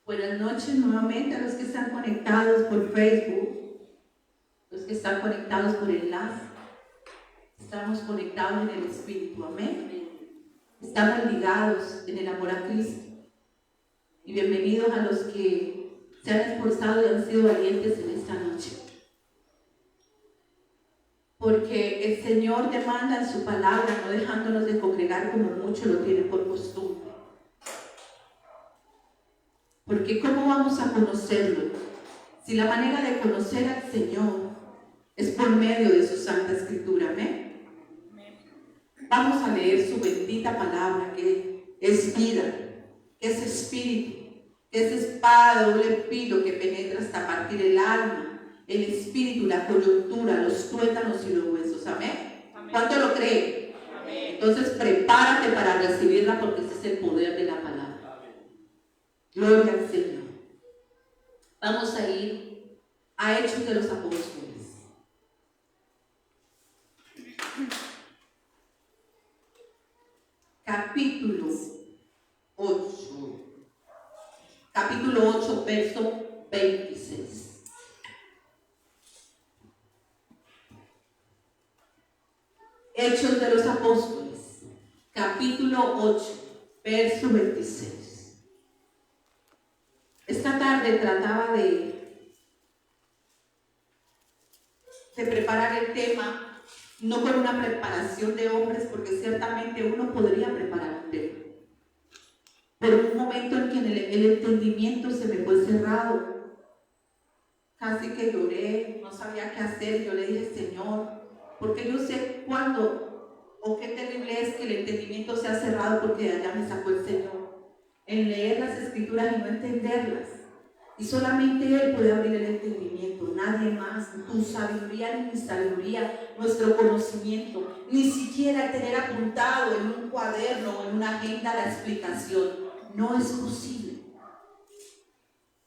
Buenas noches nuevamente a los que están conectados por Facebook, los que están conectados por enlace. Estamos conectados en el Espíritu, amén. Estamos ligados en el amor a Cristo. Y bienvenidos a los que se han esforzado y han sido valientes en esta noche. Porque el Señor demanda en su palabra, no dejándonos de congregar como muchos lo tienen por costumbre. Porque ¿cómo vamos a conocerlo? Si la manera de conocer al Señor es por medio de su Santa Escritura, ¿amén? Vamos a leer su bendita palabra, que es vida, que es espíritu, que es espada de doble filo que penetra hasta partir el alma, el espíritu, la coyuntura, los tuétanos y los huesos, ¿amén? ¿Cuánto lo creen? Amén. Entonces prepárate para recibirla, porque ese es el poder de la palabra. Gloria al Señor. Vamos a ir a Hechos de los Apóstoles. Capítulo 8. Capítulo 8, verso 26. Hechos de los Apóstoles, capítulo 8, verso 26. Esta tarde trataba de preparar el tema, no con una preparación de hombres, porque ciertamente uno podría preparar un tema. Pero un momento en que el entendimiento se me fue cerrado, casi que lloré, no sabía qué hacer. Yo le dije: Señor, porque yo sé cuándo o qué terrible es que el entendimiento sea cerrado, porque de allá me sacó el Señor. En leer las Escrituras y no entenderlas. Y solamente Él puede abrir el entendimiento, nadie más. Tu sabiduría ni mi sabiduría, nuestro conocimiento, ni siquiera el tener apuntado en un cuaderno o en una agenda la explicación, no es posible.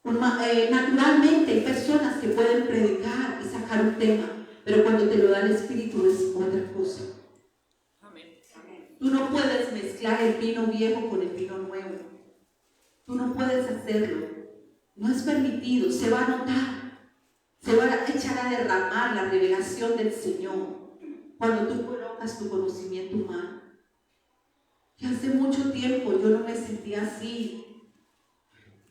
Naturalmente hay personas que pueden predicar y sacar un tema, pero cuando te lo da el Espíritu es otra cosa. Tú no puedes mezclar el vino viejo con el vino nuevo. Tú no puedes hacerlo. No es permitido. Se va a notar. Se va a echar a derramar la revelación del Señor cuando tú colocas tu conocimiento humano. Que hace mucho tiempo yo no me sentía así.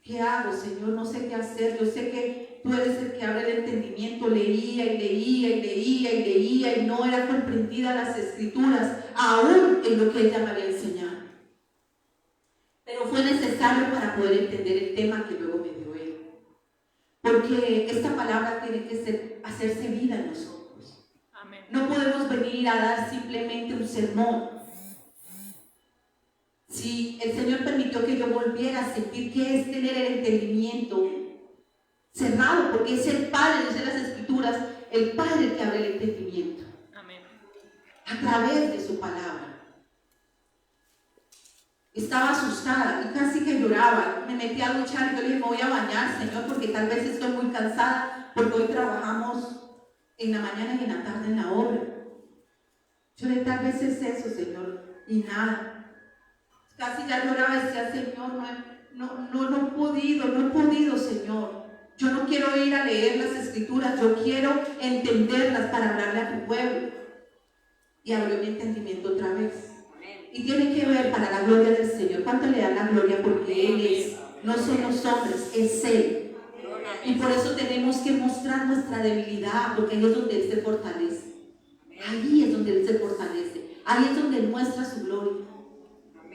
¿Qué hago, Señor? No sé qué hacer. Yo sé que tú eres el que abre el entendimiento. Leía y leía y leía y leía y no era comprendida las Escrituras, aún en lo que ella me había enseñado. Pero fue necesario para poder entender el tema que luego me dio Él. Porque esta palabra tiene que hacerse vida en nosotros. Amén. No podemos venir a dar simplemente un sermón. Si el Señor permitió que yo volviera a sentir que es tener el entendimiento cerrado, porque es el Padre, dice las Escrituras, el Padre que abre el entendimiento. Amén. A través de su palabra. Estaba asustada y casi que lloraba. Me metí a duchar y yo le dije: me voy a bañar, Señor, porque tal vez estoy muy cansada, porque hoy trabajamos en la mañana y en la tarde en la obra. Yo le dije: tal vez es eso, Señor. Y nada. Casi ya lloraba y decía: Señor, no he podido, Señor. Yo no quiero ir a leer las Escrituras, yo quiero entenderlas para hablarle a tu pueblo. Y abrió mi entendimiento otra vez. Y tiene que ver para la gloria del Señor. ¿Cuánto le da la gloria? Porque Él es, no son los hombres, es Él. Y por eso tenemos que mostrar nuestra debilidad, porque ahí es donde Él se fortalece. Ahí es donde Él se fortalece. Ahí es donde Él muestra su gloria.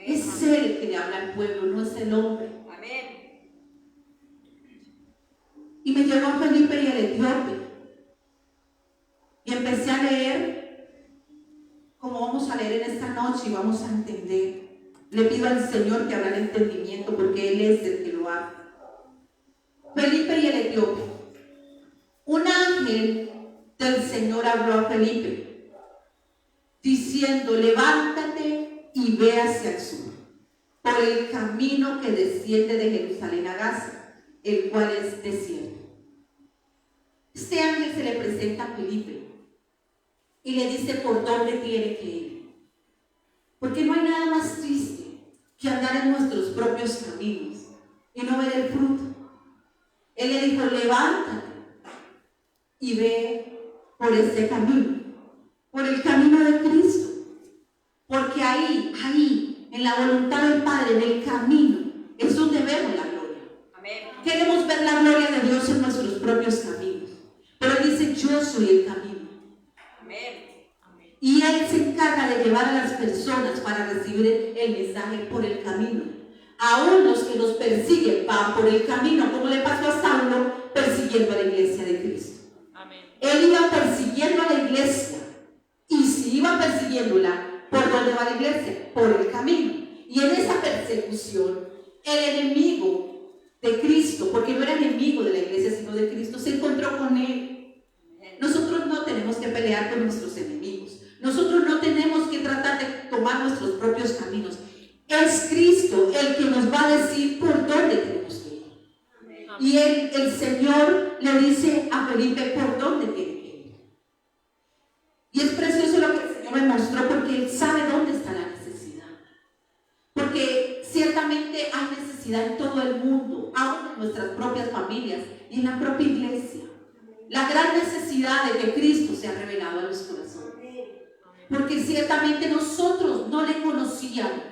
Es Él el que le habla al pueblo, no es el hombre. Y me llegó a Felipe y el etíope. Y empecé a leer, como vamos a leer en esta noche, y vamos a entender. Le pido al Señor que abra el entendimiento, porque Él es el que lo hace. Felipe y el etíope. Un ángel del Señor habló a Felipe, diciendo: levántate y ve hacia el sur, por el camino que desciende de Jerusalén a Gaza, el cual es desierto. Este ángel se le presenta a Felipe y le dice por dónde tiene que ir. Porque no hay nada más triste que andar en nuestros propios caminos y no ver el fruto. Él le dijo, levántate y ve por ese camino, por el camino de Cristo. Porque ahí, en la voluntad del Padre, en el camino, es donde vemos la gloria. Amén. Queremos ver la gloria de Dios en nuestros propios caminos. Pero Él dice, yo soy el camino. Amén. Y Él se encarga de llevar a las personas para recibir el mensaje por el camino. Aún los que nos persiguen van por el camino, como le pasó a Saulo persiguiendo a la iglesia de Cristo. Amén. Él iba persiguiendo a la iglesia, y si iba persiguiéndola, ¿por dónde va la iglesia? Por el camino. Y en esa persecución, el enemigo de Cristo, porque no era enemigo de la iglesia sino de Cristo, se encontró con él. Nosotros no tenemos que pelear con nuestros enemigos. Nosotros no tenemos que tratar de tomar nuestros propios caminos. Es Cristo el que nos va a decir por dónde tenemos que ir. Y el Señor le dice a Felipe por dónde tiene que ir. Y es precioso lo que el Señor me mostró, porque Él sabe dónde está la necesidad. Porque ciertamente hay necesidad en todo el mundo, aún en nuestras propias familias y en la propia iglesia. La gran necesidad de que Cristo sea revelado a los corazones. Porque ciertamente nosotros no le conocíamos,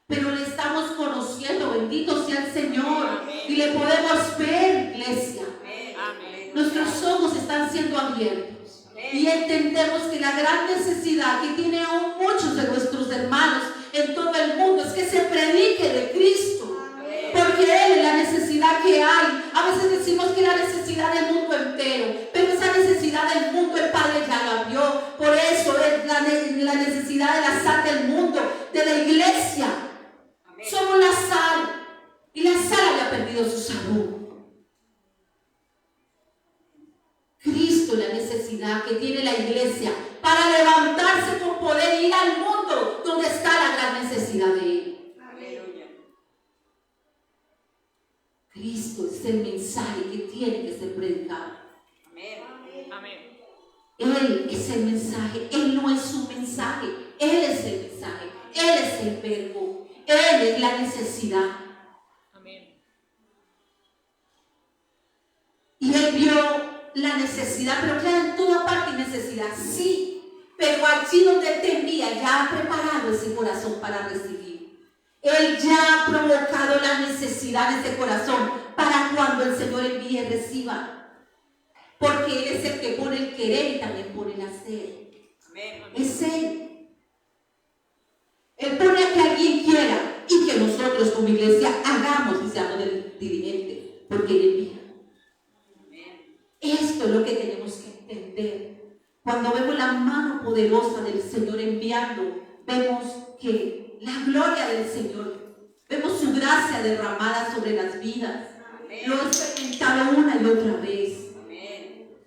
pero le estamos conociendo. Bendito sea el Señor. Amén. Y le podemos ver, iglesia. Amén. Nuestros ojos están siendo abiertos. Amén. Y entendemos que la gran necesidad que tienen aún muchos de nuestros hermanos en todo el mundo es que se predique de Cristo. Amén. Porque Él es la necesidad que hay. A veces decimos que la necesidad del mundo entero, pero esa necesidad del mundo el Padre ya la vio. Por eso es la necesidad de la sal del mundo, de la iglesia. Somos la sal, y la sal había perdido su sabor. Cristo, la necesidad que tiene la iglesia para levantarse con poder e ir al mundo donde está la gran necesidad de Él. Aleluya. Cristo es el mensaje que tiene que ser predicado. Amén. Amén. Él es el mensaje. Él no es su mensaje. Él es el mensaje. Él es el verbo. Él es la necesidad. Amén. Y Él vio la necesidad, pero claro, en toda parte hay necesidad, sí, pero allí donde Él te envía, ya ha preparado ese corazón para recibir. Él ya ha provocado la necesidad de ese corazón para cuando el Señor envíe, reciba. Porque Él es el que pone el querer y también pone el hacer. Amén. Es Él. Él pone a que alguien quiera y que nosotros como iglesia hagamos y seamos el dirigente, porque Él envía. Esto es lo que tenemos que entender. Cuando vemos la mano poderosa del Señor enviando, vemos que la gloria del Señor, vemos su gracia derramada sobre las vidas. Amén. Lo he experimentado una y otra vez. Amén.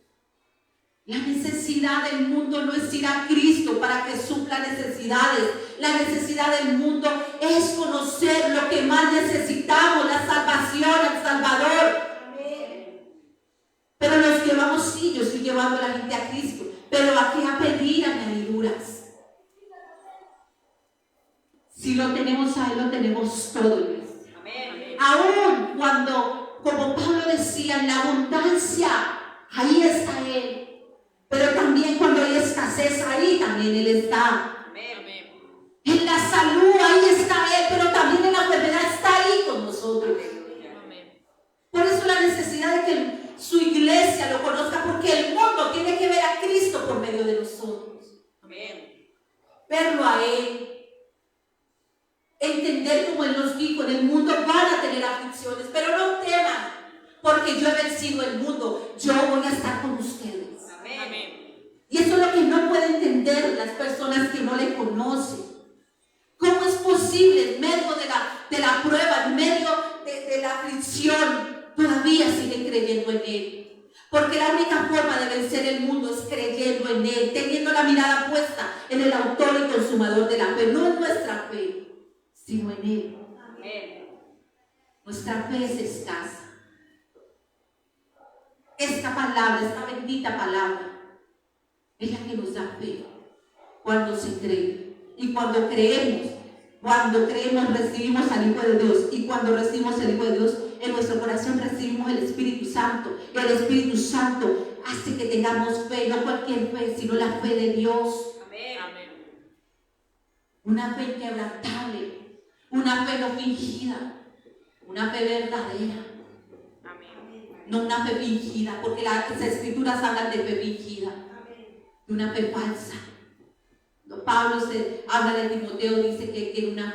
La necesidad del mundo no es ir a Cristo para que supla necesidades. La necesidad del mundo es conocer lo que más necesitamos, la salvación, el Salvador. Pero los que vamos, sí, yo estoy llevando a la gente a Cristo, pero aquí a pedir añadiduras. Si lo tenemos a Él, lo tenemos todo, iglesia. Amén. Aún cuando, como Pablo decía, en la abundancia, ahí está Él. Pero también cuando hay escasez, ahí también Él está. Amén. En la salud, ahí está Él, pero también en la enfermedad está ahí con nosotros. Amén. Por eso la necesidad de que su iglesia lo conozca, porque el mundo tiene que ver a Cristo por medio de nosotros. Amén. Verlo a Él. Entender como Él nos dijo, en el mundo van a tener aflicciones, pero no teman, porque yo he vencido el mundo. Yo voy a estar con ustedes. Amén. Y eso es lo que no pueden entender las personas que no le conocen. ¿Cómo es posible en medio de la prueba, en medio de la aflicción, todavía siguen creyendo en Él? Porque la única forma de vencer el mundo es creyendo en Él, teniendo la mirada puesta en el autor y consumador de la fe, no en nuestra fe, sino en Él. Amén. Nuestra fe es escasa. Esta palabra, esta bendita palabra, es la que nos da fe cuando se cree. Y cuando creemos, Cuando creemos, recibimos al Hijo de Dios. Y cuando recibimos al Hijo de Dios, en nuestro corazón recibimos el Espíritu Santo. Y el Espíritu Santo hace que tengamos fe, no cualquier fe, sino la fe de Dios. Amén. Una fe inquebrantable, una fe no fingida, una fe verdadera. No una fe fingida, porque las escrituras hablan de fe fingida, de una fe falsa. Pablo habla de Timoteo, dice que quiere una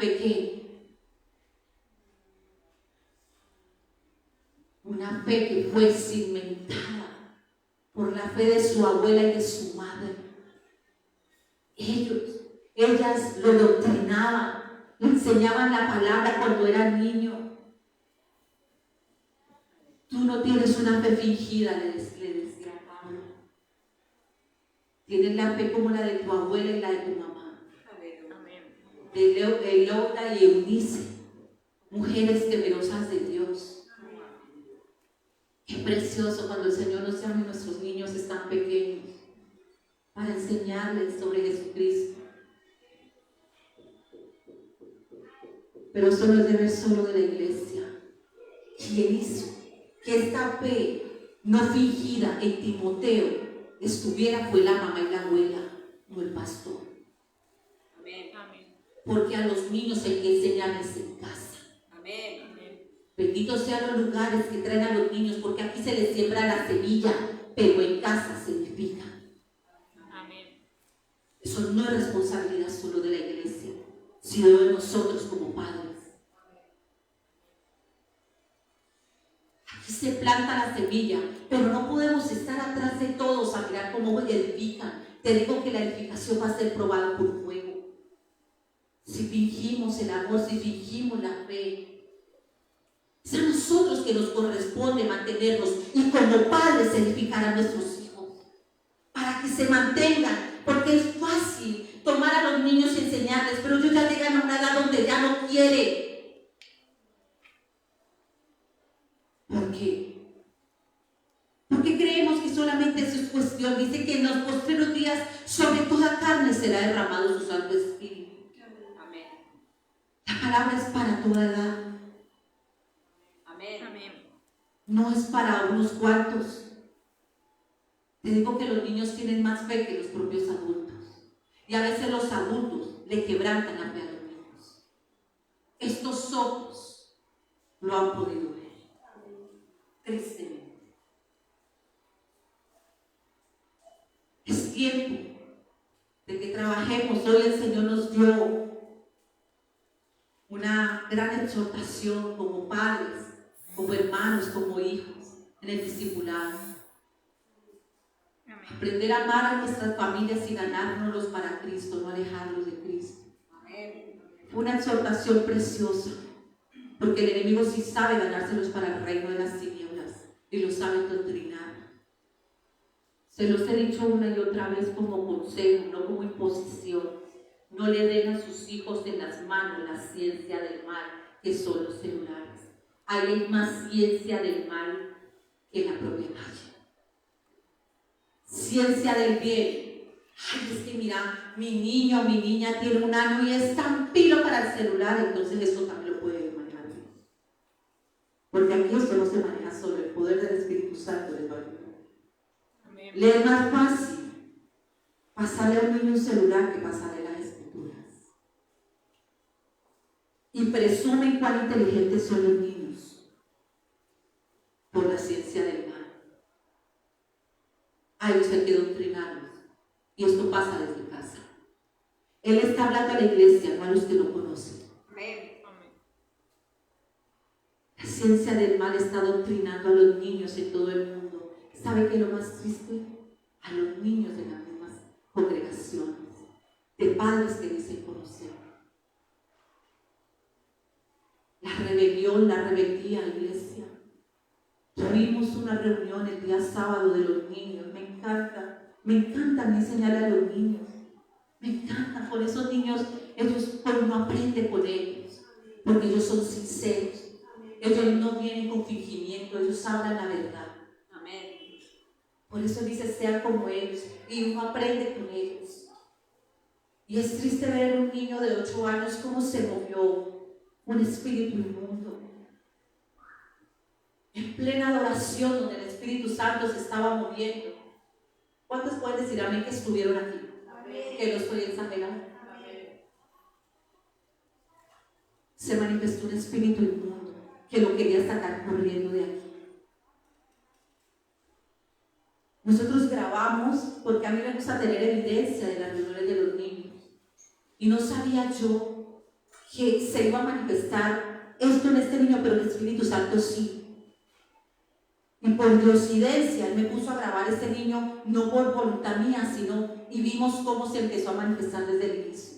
fe que fue cimentada por la fe de su abuela y de su madre. Ellas lo doctrinaban, le enseñaban la palabra cuando era niño. Tú no tienes una fe fingida, le decía Pablo. Tienes la fe como la de tu abuela y la de tu mamá. De Eloda y Eunice, mujeres temerosas de Dios. Qué precioso cuando el Señor nos llama y nuestros niños están pequeños para enseñarles sobre Jesucristo. Pero eso no es deber solo de la iglesia. ¿Quién hizo que esta fe no fingida en Timoteo estuviera? Fue la mamá y la abuela, no el pastor. Amén. Porque a los niños hay que enseñarles en casa. Amén. Benditos sean los lugares que traen a los niños, porque aquí se les siembra la semilla, pero en casa se edifica. Amén. Eso no es responsabilidad solo de la iglesia, sino de nosotros como padres. Aquí se planta la semilla, pero no podemos estar atrás de todos a mirar cómo edifican. Te digo que la edificación va a ser probada por fuego. Si fingimos el amor, si fingimos la fe, es a nosotros que nos corresponde mantenernos y como padres edificar a nuestros hijos para que se mantengan, porque es fácil tomar a los niños y enseñarles, pero ellos ya llegan a una edad donde ya no quieren. ¿Por qué? Porque creemos que solamente eso es cuestión. Dice que en los postreros días sobre toda carne será derramado su Santo Espíritu. Amén. La palabra es para toda edad. Amén. No es para unos cuantos. Te digo que los niños tienen más fe que los propios adultos. Y a veces los adultos le quebrantan la fe a los niños. Estos ojos lo han podido ver. Tristemente. Es tiempo de que trabajemos. Hoy el Señor nos dio una gran exhortación como padres, como hermanos, como hijos, en el discipulado. Aprender a amar a nuestras familias y ganárnoslos para Cristo, no alejarlos de Cristo. Fue una exhortación preciosa, porque el enemigo sí sabe ganárselos para el reino de las tinieblas y lo sabe doctrinar. Se los he dicho una y otra vez como consejo, no como imposición. No le den a sus hijos en las manos la ciencia del mal, que son los celulares. Hay más ciencia del mal que la propia calle. Ciencia del bien. Ay, es que mira, mi niño o mi niña tiene 1 año y es tan pilo para el celular, entonces eso también lo puede manejar Dios. Porque aquí esto no se maneja solo, el poder del Espíritu Santo les va a ayudar. Le es más fácil pasarle a un niño un celular que pasarle las escrituras. Y presumen cuán inteligentes son los niños por la ciencia del mal. A ellos hay que doctrinarlos. Y esto pasa desde casa. Él está hablando a la iglesia, no a los que lo conocen. La ciencia del mal está doctrinando a los niños en todo el mundo. ¿Sabe qué es lo más triste? A los niños de las mismas congregaciones, de padres que dicen conocer. La rebelión, la rebeldía, iglesia. Tuvimos una reunión el día sábado de los niños. Me encanta enseñar a los niños. Me encanta, con esos niños, uno aprende con ellos, porque ellos son sinceros. Ellos no vienen con fingimiento, ellos hablan la verdad. Amén. Por eso dice, sean como ellos, y uno aprende con ellos. Y es triste ver en un niño de 8 años cómo se movió un espíritu inmundo. En plena adoración donde el Espíritu Santo se estaba moviendo. ¿Cuántos pueden decir amén que estuvieron aquí? Amén. Que no estoy exagerando. Amén. Se manifestó un espíritu inmundo que lo quería sacar corriendo de aquí. Nosotros grabamos porque a mí me gusta tener evidencia de las reuniones de los niños. Y no sabía yo que se iba a manifestar esto en este niño, pero el Espíritu Santo sí. Y por coincidencia, él me puso a grabar a este niño, no por voluntad mía, sino, y vimos cómo se empezó a manifestar desde el inicio.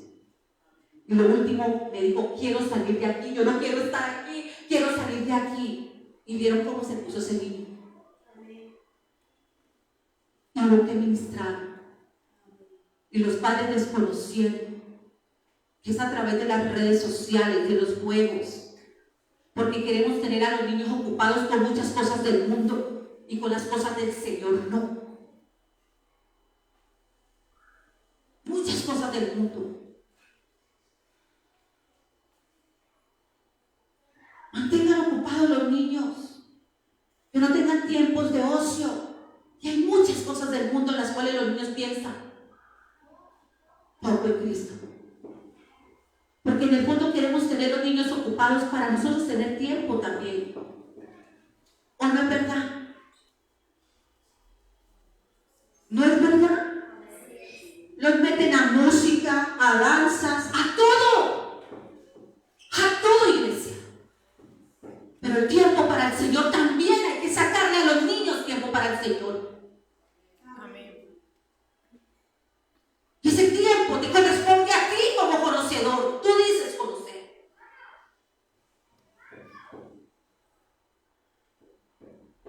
Y lo último me dijo, quiero salir de aquí, yo no quiero estar aquí, quiero salir de aquí. Y vieron cómo se puso ese niño. Y lo que ministraron. Y los padres desconocieron que es a través de las redes sociales, de los juegos, porque queremos tener a los niños ocupados con muchas cosas del mundo y con las cosas del Señor no. Muchas cosas del mundo. Mantengan ocupados los niños, que no tengan tiempos de ocio. Y hay muchas cosas del mundo en las cuales los niños piensan. Poco en Cristo. Porque en el fondo queremos tener los niños ocupados para nosotros tener tiempo también. ¿O no es verdad? ¿No es verdad? Los meten a música, a danzas, a todo. A todo, iglesia. Pero el tiempo para el Señor también hay que sacarle a los niños tiempo para el Señor. Amén. Y ese tiempo te corresponde a ti como conocedor. Tú dices conocer.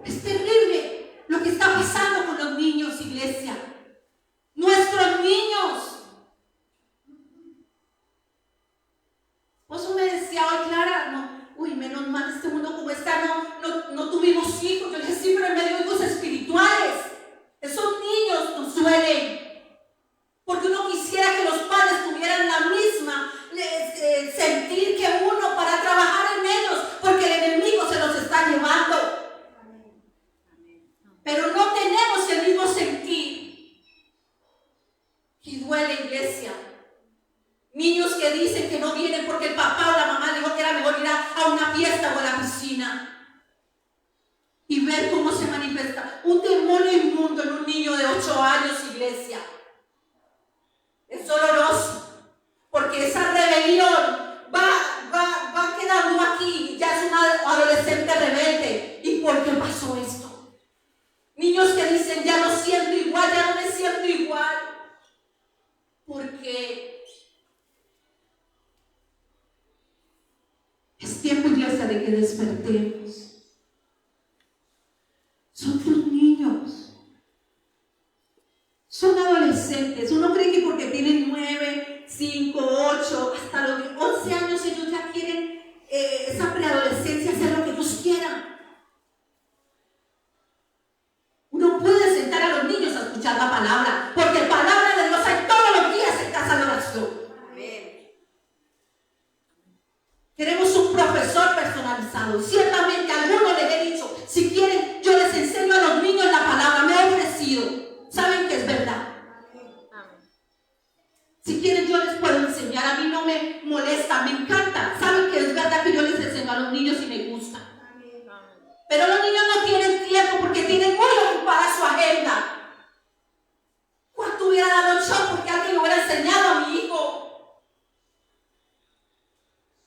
Es terrible lo que está pasando con los niños, iglesia. Nuestros niños. Vos me decía hoy, Clara, no, uy, menos mal este mundo como está, no tuvimos hijos. Yo dije, sí, pero en medio de hijos espirituales. Esos niños nos duelen. Porque uno quisiera que los padres tuvieran la misma sentir que uno para trabajar en ellos, porque el enemigo se los está llevando. Pero no tenemos el mismo sentir. Y duele, iglesia. Niños que dicen que no vienen porque el papá o la mamá dijo que era mejor ir a una fiesta o a la piscina. Y ver cómo se manifiesta un demonio inmundo en un niño de 8 años, iglesia. Es doloroso, porque esa rebelión va quedando aquí. Ya es una adolescente rebelde. ¿Y por qué pasó esto? Niños que dicen, ya no siento igual, ya no me siento igual. Porque es tiempo, iglesia, de que despertemos. Son tus niños. Son adolescentes. Uno cree que porque tienen 9, 5, 8, hasta los 11 años ellos ya quieren esa preadolescencia, hacer lo que ellos quieran. Uno puede sentar a los niños a escuchar la palabra, porque palabra de Dios hay todos los días en casa de oración. Amén. Queremos un profesor personalizado. Ciertamente a algunos les he dicho, si quieren, yo les enseño a los niños la palabra, me he ofrecido. Saben que es verdad. Si quieren yo les puedo enseñar, a mí no me molesta, me encanta. Saben que es verdad que yo les enseño a los niños y me gusta. Pero los niños no tienen tiempo porque tienen muy ocupada su agenda. ¿Cuánto hubiera dado yo porque alguien lo hubiera enseñado a mi hijo?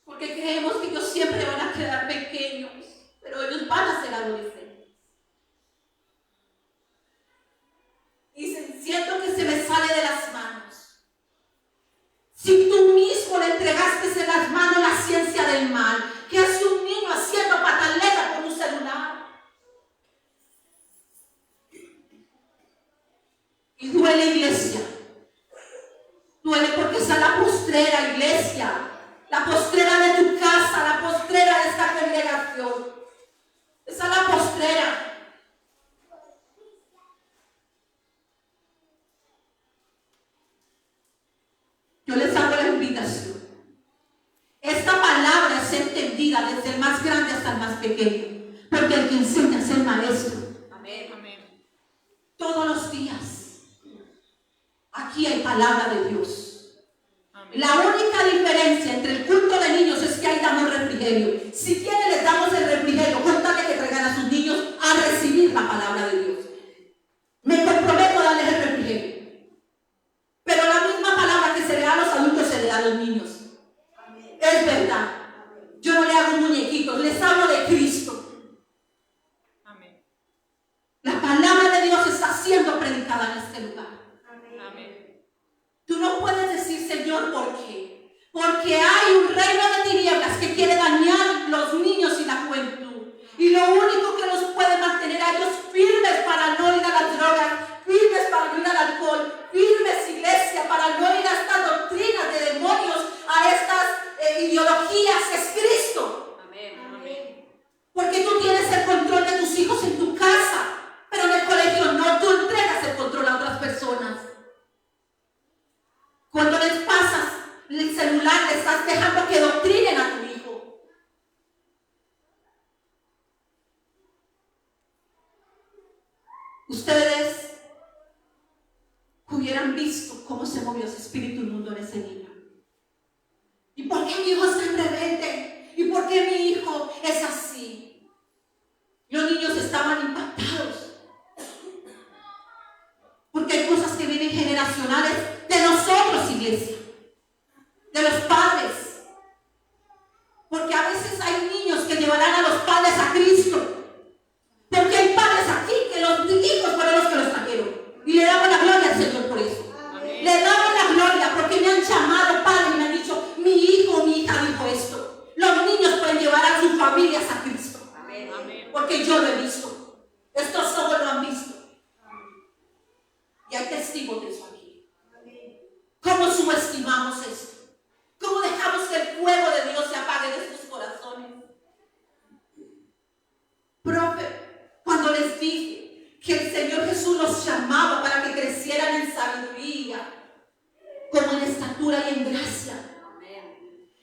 Porque creemos que ellos siempre van a quedar pequeños, pero ellos van a ser adolescentes. Dicen, siento que se me sale de las manos. Si tú mismo le entregaste en las manos la ciencia del mal, ¿qué hace un niño haciendo pataleta con un celular? Y duele, iglesia. Duele porque esa es la postrera, iglesia. La postrera de tu casa, la postrera de esta congregación. Esa es la postrera. pequeño, porque el que enseña es el maestro. Amén. Amén. Todos los días. Aquí hay palabra de Dios. Amén. La única diferencia entre el culto de niños es que ahí damos refrigerio. Si quieren les damos el refrigerio, cuéntale que traigan a sus niños a recibir la palabra de Dios. Me comprometo a darles el refrigerio. Pero la misma palabra que se le da a los adultos se le da a los niños. Es verdad. Yo no le hago muñequitos, les hablo de Cristo. Amén. La palabra de Dios está siendo predicada en este lugar. Amén. Tú no puedes decir, Señor, ¿por qué? Porque hay un reino de tinieblas que quiere dañar los niños y la juventud. Y lo único que los puede mantener a ellos firmes para no ir a las drogas, firmes para no ir al alcohol, firmes, iglesia, para no ir a estas doctrinas de demonios, a estas ideologías, es Cristo. Amén. Amén. Porque tú tienes el control de tus hijos en tu casa, pero en el colegio no, tú entregas el control a otras personas. Cuando les pasas el celular, le estás dejando que doctrinen a tu hijo. Ustedes hubieran visto cómo se movió ese espíritu inmundo en ese niño. ¿Y por qué mi hijo es tan rebelde? ¿Y por qué mi hijo es así? Los niños estaban impactados. Porque hay cosas que vienen generacionales de nosotros, iglesia, de los padres. Porque a veces hay niños que llevarán a los padres a Cristo. Porque hay padres aquí que los hijos fueron los que los trajeron. Y le damos la gloria al Señor por eso. Amén. Le damos la gloria porque me han llamado padre y me han dicho, mi hijo o mi hija dijo esto. Los niños pueden llevar a sus familias a Cristo. Amén. Amén. Porque yo lo he visto. Estos ojos lo han visto. Y hay testigos de eso aquí. ¿Cómo subestimamos esto? ¿Cómo dejamos que el fuego de Dios se apague de estos corazones? Profe, cuando les dije que el Señor Jesús los llamaba para que crecieran en sabiduría, como en estatura y en gracia,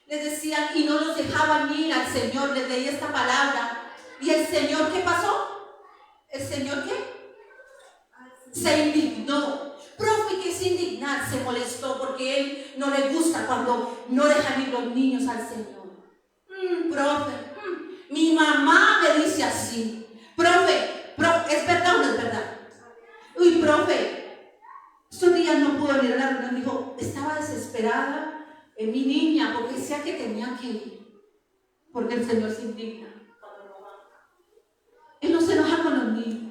les decían y no los dejaban ir al Señor, les leí esta palabra. ¿Y el Señor qué pasó? ¿El Señor qué? Se indignó. Profe, ¿qué es indignar? Se molestó porque él no le gusta cuando no dejan ir los niños al Señor. Profe, mi mamá me dice así. Profe, ¿es verdad o no es verdad? Uy, profe, estos días no pudo ir a la reunión. Dijo, estaba desesperada en mi niña porque decía que tenía que ir. Porque el Señor se indigna cuando no va. Él no se enoja con los niños.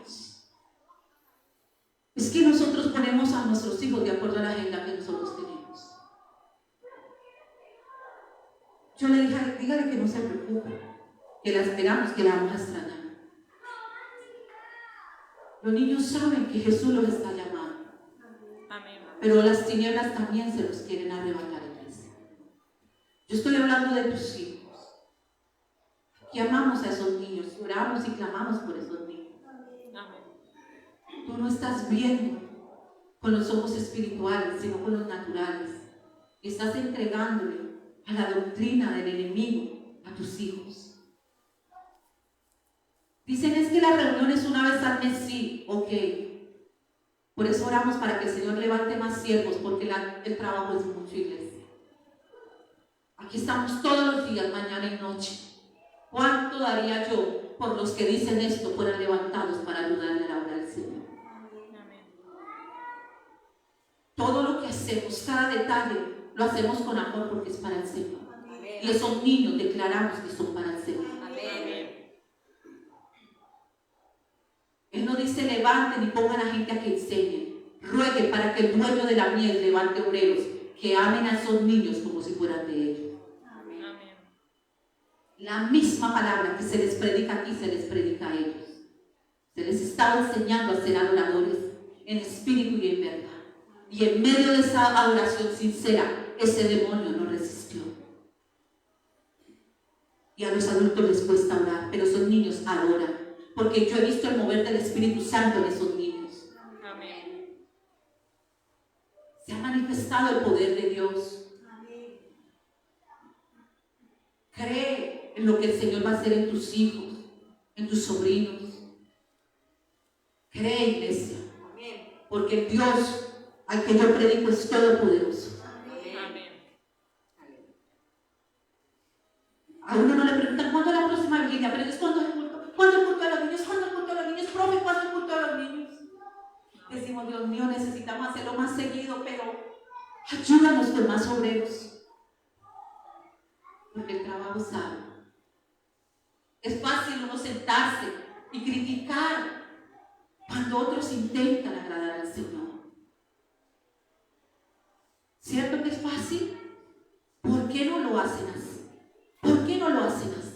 Es que nosotros ponemos a nuestros hijos de acuerdo a la agenda que nosotros tenemos. Yo le dije, dígale que no se preocupe, que la esperamos, que la vamos a extrañar. Los niños saben que Jesús los está llamando. Amén. Pero las tinieblas también se los quieren arrebatar, iglesia. Yo estoy hablando de tus hijos. Que amamos a esos niños, oramos y clamamos por esos niños. Amén. Tú no estás viendo con los ojos espirituales, sino con los naturales. Estás entregándole a la doctrina del enemigo a tus hijos. Dicen es que la reunión es una vez al mes, sí, ok. Por eso oramos para que el Señor levante más siervos, porque el trabajo es mucho, iglesia. Aquí estamos todos los días, mañana y noche. ¿Cuánto daría yo por los que dicen esto fueran levantados para ayudarle a la obra del Señor? Todo lo que hacemos, cada detalle, lo hacemos con amor porque es para el Señor. Amén. Y esos niños declaramos que son para el Señor. Amén. Él no dice levanten y pongan a la gente a que enseñen. Rueguen para que el dueño de la miel levante obreros que amen a esos niños como si fueran de ellos. Amén. La misma palabra que se les predica aquí se les predica a ellos. Se les estaba enseñando a ser adoradores en espíritu y en verdad. Y en medio de esa adoración sincera, ese demonio no resistió. Y a los adultos les cuesta orar, pero esos niños adoran. Porque yo he visto el mover del Espíritu Santo en esos niños. Amén. Se ha manifestado el poder de Dios. Cree en lo que el Señor va a hacer en tus hijos. en tus sobrinos. Cree, iglesia, porque el Dios al que yo predico es todopoderoso. Amén. A uno no le preguntan cuándo es la próxima vigilia, pero es cuando el culto. ¿Cuándo el culto de los niños? ¿Cuándo el culto de los niños? Profe, ¿cuándo el culto de los niños? Decimos, Dios mío, necesitamos hacerlo más seguido, pero ayúdanos con más obreros. Porque el trabajo es arduo. Es fácil uno sentarse y criticar cuando otros intentan agradar al Señor. ¿Cierto que es fácil? ¿Por qué no lo hacen así? ¿Por qué no lo hacen así?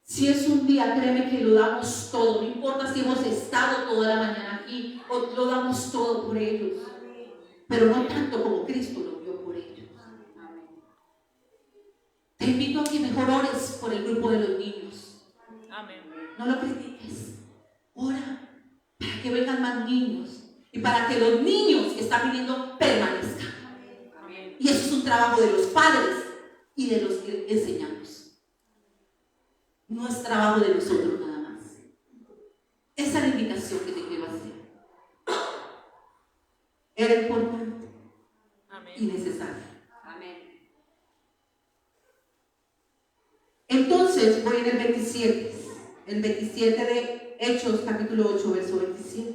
Si es un día, créeme que lo damos todo, no importa si hemos estado toda la mañana aquí, o lo damos todo por ellos, pero no tanto como Cristo lo dio por ellos. Te invito a que mejor ores por el grupo de los niños. Amén. No lo critiques, ora para que vengan más niños y para que los niños que están viniendo permanezcan. Amén. Y eso es un trabajo de los padres y de los que enseñamos. No es trabajo de nosotros nada más. Esa es la invitación que te quiero hacer. Era importante. Amén. Y necesario. Amén. Entonces voy en el 27. El 27 de Hechos, capítulo 8, verso 27.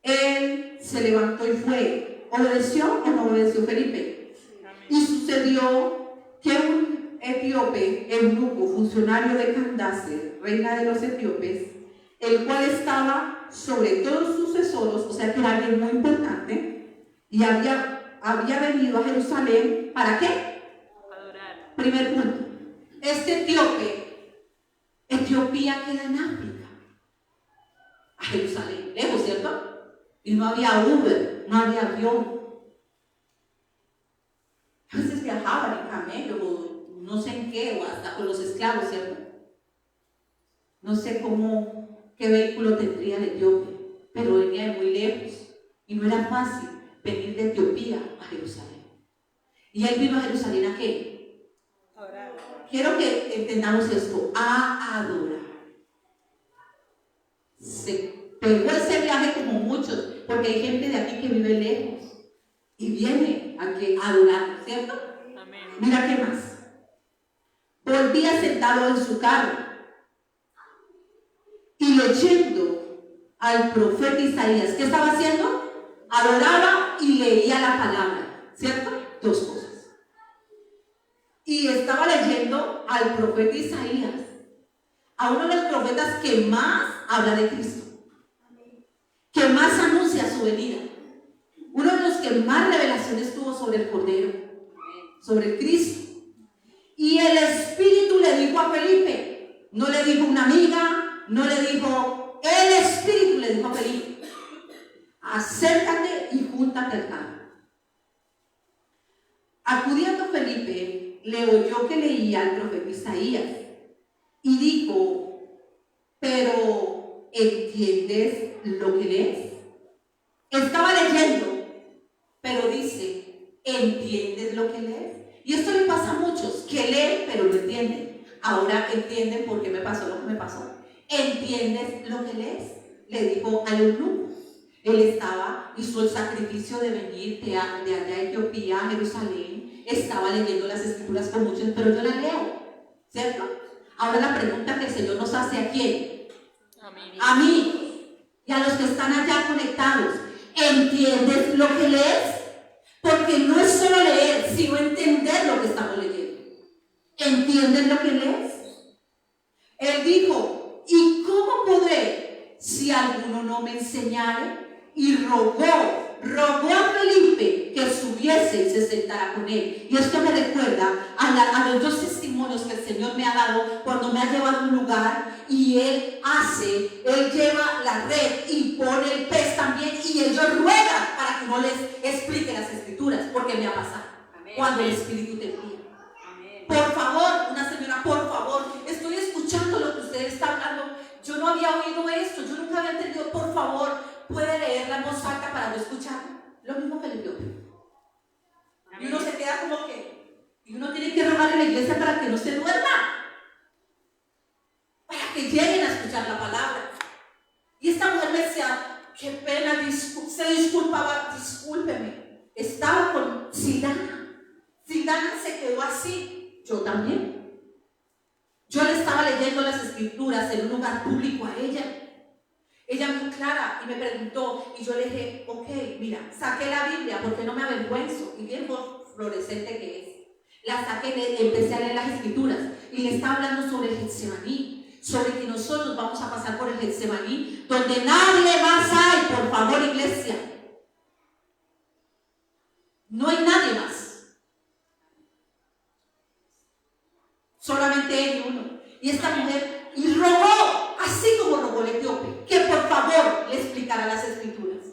Él se levantó y fue. ¿Obedeció o no obedeció Felipe? Amén. Y sucedió que un etíope, eunuco, funcionario de Candace, reina de los etíopes, el cual estaba sobre todos sus tesoros, o sea que era alguien muy importante, y había venido a Jerusalén, ¿para qué? Adorar. Primer punto. Este etíope, Etiopía queda en África, a Jerusalén, lejos, ¿cierto? Y no había Uber, no había avión. A veces viajaban en camello, o no sé en qué, o hasta con los esclavos, ¿cierto? No sé qué vehículo tendría el etíope, pero venía de muy lejos y no era fácil venir de Etiopía a Jerusalén. ¿Y él vino a Jerusalén a qué? Adorar. Quiero que entendamos esto, a adorar. Se pegó ese viaje como muchos, porque hay gente de aquí que vive lejos y viene a adorar, ¿cierto? Amén. Mira qué más. Volvía sentado en su carro y leyendo al profeta Isaías. ¿Qué estaba haciendo? Adoraba y leía la palabra, ¿cierto? Dos cosas. Y estaba leyendo al profeta Isaías, a uno de los profetas que más habla de Cristo, que más anuncia su venida, uno de los que más revelaciones tuvo sobre el Cordero, sobre Cristo. Y el Espíritu le dijo a Felipe, no le dijo una amiga, no le dijo, el Espíritu le dijo a Felipe, acércate y júntate al carro. Acudiendo Felipe, le oyó que leía al profeta Isaías y dijo, pero ¿entiendes lo que lees? Estaba leyendo, pero dice, ¿entiendes lo que lees? Y esto le pasa a muchos, que leen pero no entienden. Ahora entienden por qué me pasó lo que me pasó. ¿Entiendes lo que lees? Le dijo al eunuco. Él hizo el sacrificio de venir de allá a Etiopía, a Jerusalén. Estaba leyendo las escrituras con muchos, pero yo las leo, ¿cierto? Ahora la pregunta que el Señor nos hace, ¿a quién? Amén. A mí y a los que están allá conectados. ¿Entiendes lo que lees? Porque no es solo leer, sino entender lo que estamos leyendo. ¿Entiendes lo que lees? Él dijo, ¿y cómo podré si alguno no me enseñare? Y rogó a Felipe que subiese y se sentara con él. Y esto me recuerda a los dos testimonios que el Señor me ha dado cuando me ha llevado a un lugar y Él lleva la red y pone el pez también y ellos ruegan para que uno les explique las escrituras, porque me ha pasado. Amén. Cuando el Espíritu te guía. Por favor, una señora, por favor, estoy escuchando lo que usted está hablando. Yo no había oído esto, yo nunca había entendido. Por favor, puede leerla en voz alta para no escucharla. Lo mismo que el etíope. Y uno se queda como que, y uno tiene que rogar en la iglesia para que no se duerma. Para para que lleguen a escuchar la palabra. Y esta mujer me decía, qué pena, se disculpaba, discúlpeme, estaba con Sildana. Sildana se quedó así, yo también. Yo le estaba leyendo las escrituras en un lugar público a ella. Ella muy clara y me preguntó, y yo le dije, ok, mira, saqué la Biblia porque no me avergüenzo, y bien fluorescente que es. La saqué, empecé a leer las escrituras y le estaba hablando sobre el Getsemaní, sobre que nosotros vamos a pasar por el Getsemaní, donde nadie más hay, por favor, iglesia. No hay nadie más. Solamente él y uno. Y esta mujer y rogó, así como rogó el etíope, que por favor le explicara las escrituras.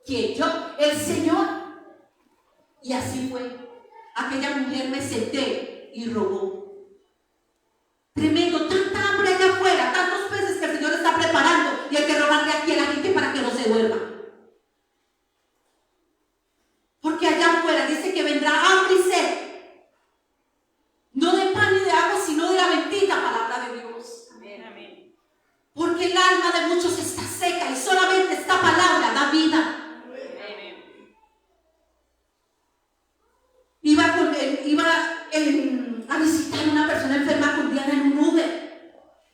¿Quién? Yo, el Señor. Y así fue. Aquella mujer me senté y rogó. Tremendo, tanta hambre allá afuera, tantos peces que el Señor está preparando, y hay que rogarle aquí a la gente para que no se duerma. Porque allá afuera dice que vendrá hambre y sed. No de pan ni de agua, sino de la bendita palabra de Dios. Amén. Porque el alma de muchos está seca y solamente esta palabra da vida. Iba a visitar a una persona enferma con Diana en un Uber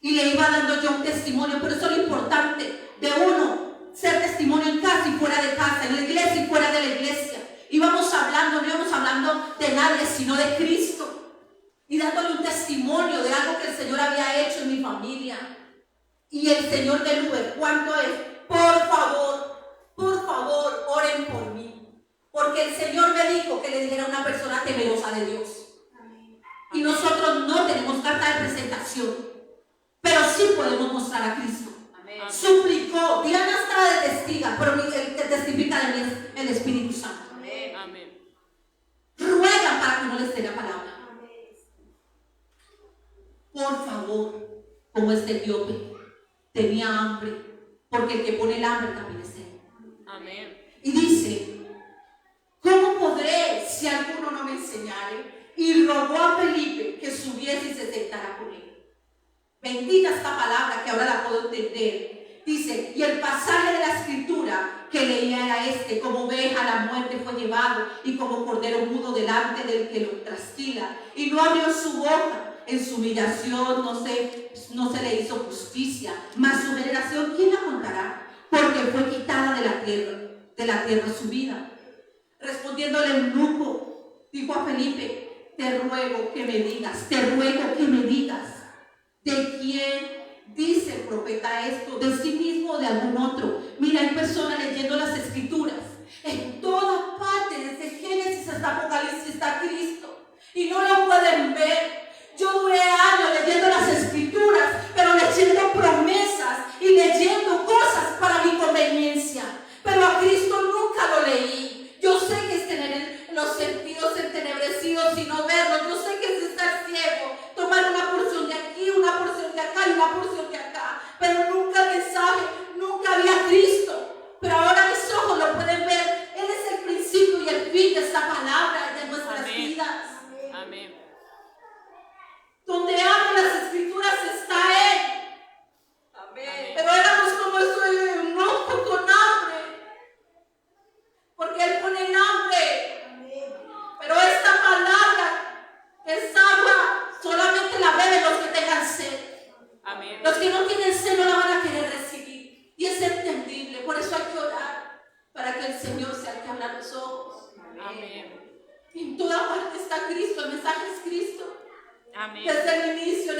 y le iba dando yo un testimonio, pero eso es lo importante de uno, ser testimonio en casa y fuera de casa, en la iglesia y fuera de la iglesia. No íbamos hablando de nadie sino de Cristo y dándole un testimonio de algo que el Señor había hecho en mi familia. Y el Señor del Uber, ¿cuánto es? Por favor, oren por mí. Porque el Señor me dijo que le dijera a una persona temerosa de Dios. Y nosotros no tenemos carta de presentación, pero sí podemos mostrar a Cristo. Amén. Suplicó, Diana estaba de testiga, pero el que testifica de mí es el Espíritu Santo. Amén. Ruegan para que no les dé la palabra. Por favor, como este etíope tenía hambre, porque el que pone el hambre también es él. Amén. Y dice, ¿cómo podré si alguno no me enseñare? Y rogó a Felipe que subiese y se sentara con él. Bendita esta palabra que ahora la puedo entender. Dice, y el pasaje de la escritura que leía era este: como oveja a la muerte fue llevado, y como cordero mudo delante del que lo trasquila, y no abrió su boca. En su humillación no se le hizo justicia, mas su generación, ¿quién la contará? Porque fue quitada de la tierra su vida. Respondiéndole el eunuco, dijo a Felipe, te ruego que me digas, ¿de quién dice el profeta esto? ¿De sí mismo o de algún otro? Mira, hay personas leyendo las escrituras. En todas partes, desde Génesis hasta Apocalipsis, está Cristo. Y no lo pueden ver. Yo duré años leyendo las escrituras, pero leyendo promesas y leyendo cosas para mi conveniencia. Pero a Cristo nunca lo leí. Yo sé que es tener los sentidos entenebrecidos y no verlos. Yo sé que es estar ciego, tomar una porción de aquí, una porción de acá y una porción de acá. Pero nunca el mensaje, nunca había Cristo. Pero ahora mis ojos lo pueden ver. Él es el principio y el fin de esta palabra de nuestras vidas. Amén. Donde amo las escrituras está Él. Amén. Pero éramos como estoy rojo con hambre. Porque Él pone el hambre. Pero esta palabra es agua, solamente la beben los que tengan sed. Amén. Los que no tienen sed no la van a querer recibir. Y es entendible. Por eso hay que orar, para que el Señor sea el que abra los ojos. Amén. En toda parte está Cristo. El mensaje es Cristo. Amén. Desde el inicio, en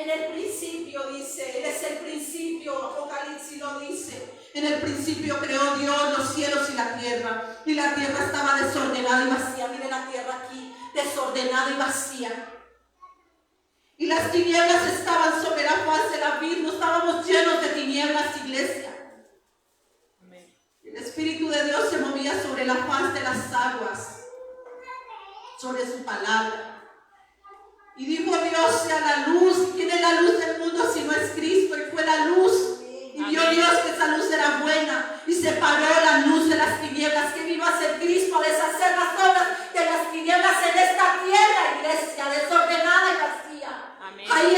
el principio dice, Él es el principio. Apocalipsis lo dice. En el principio creó Dios los cielos y la tierra estaba desordenada y vacía. Mire la tierra aquí, desordenada y vacía. Y las tinieblas estaban sobre la faz del abismo. Estábamos llenos de tinieblas, iglesia. Amén. El Espíritu de Dios se movía sobre la faz de las aguas, sobre su palabra. Y dijo Dios, sea la luz. ¿Quién es la luz del mundo si no es Cristo? Y fue la luz. Y vio Amén. Dios que esa luz era buena. Y separó la luz de las tinieblas. Que vino a ser Cristo, a deshacer las obras de las tinieblas en esta tierra, iglesia, desordenada y vacía. Amén. Ahí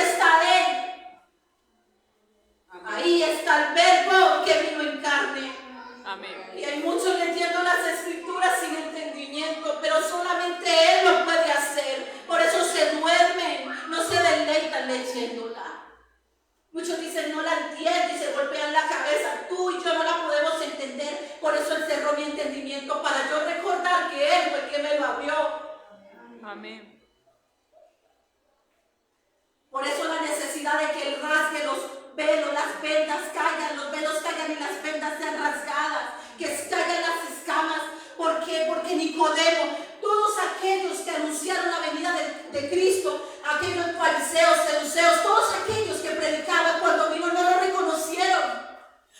quedan leyéndola. Muchos dicen, no la entiendo y se golpean la cabeza. Tú y yo no la podemos entender. Por eso Él cerró mi entendimiento para yo recordar que Él fue el que me lo abrió. Amén. Por eso la necesidad de que Él rasgue los velos, las vendas caigan, los velos caigan y las vendas sean rasgadas, que caigan las escamas. ¿Por qué? Porque Nicodemo, todos aquellos que anunciaron la venida de Cristo, aquellos fariseos, saduceos, todos aquellos que predicaban cuando vino no lo reconocieron.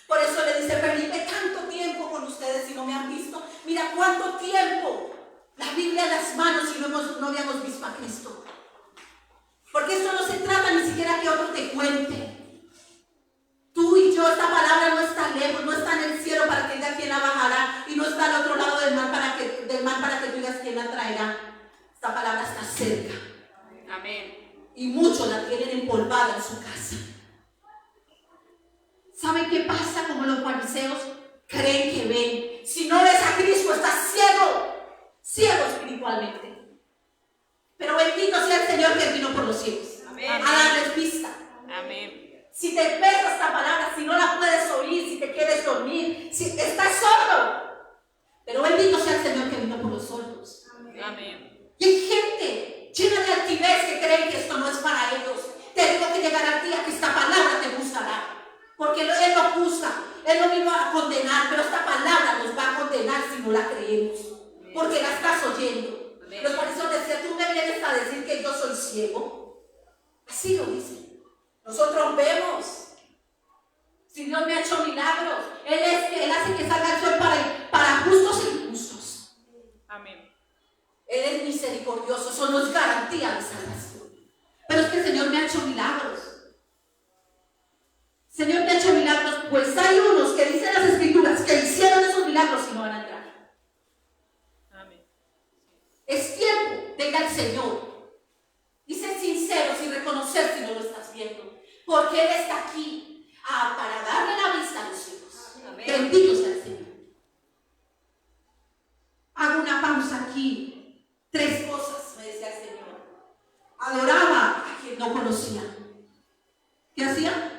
Por eso le dice Felipe, tanto tiempo con ustedes y no me han visto. Mira cuánto tiempo, la Biblia en las manos y no habíamos visto a Cristo. Porque eso no se trata ni siquiera que otro te cuente. Tú y yo, esta palabra no está lejos, no está en el cielo para que diga quién la bajará, y no está al otro lado del mar para que tú digas quién la traerá. Esta palabra está cerca. Amén. Y muchos la tienen empolvada en su casa. ¿Saben qué pasa? Como los fariseos creen que ven. Si no ves a Cristo, estás ciego espiritualmente. Pero bendito sea el Señor que vino por los cielos. Amén. A darles vista. Amén. Si te pesa esta palabra, si no la puedes oír, si te quieres dormir, si estás sordo. Pero bendito sea el Señor que vino por los sordos. Amén. Y hay gente llena de altivez que creen que esto no es para ellos. Te digo que llegará el día que esta palabra te gustará. Porque Él no juzga, Él no vino a condenar, pero esta palabra nos va a condenar si no la creemos. Porque la estás oyendo. Los fariseos decían, tú me vienes a decir que yo soy ciego. Así lo dicen. Nosotros vemos. Si Dios me ha hecho milagros, Él hace que salga el sol para justos e injustos. Amén. Él es misericordioso, eso no es garantía de salvación. Pero es que el Señor me ha hecho milagros. Señor, te ha hecho milagros, pues hay unos que dicen las Escrituras que hicieron esos milagros y no van a entrar. Amén. Es tiempo de ir al Señor y ser sinceros y reconocer si no lo estás viendo, porque Él está aquí para darle la vista a los hijos. Amén. Bendito sea el Señor. Hago una pausa aquí. 3 cosas me decía el Señor. Adoraba a quien no conocía. ¿Qué hacía?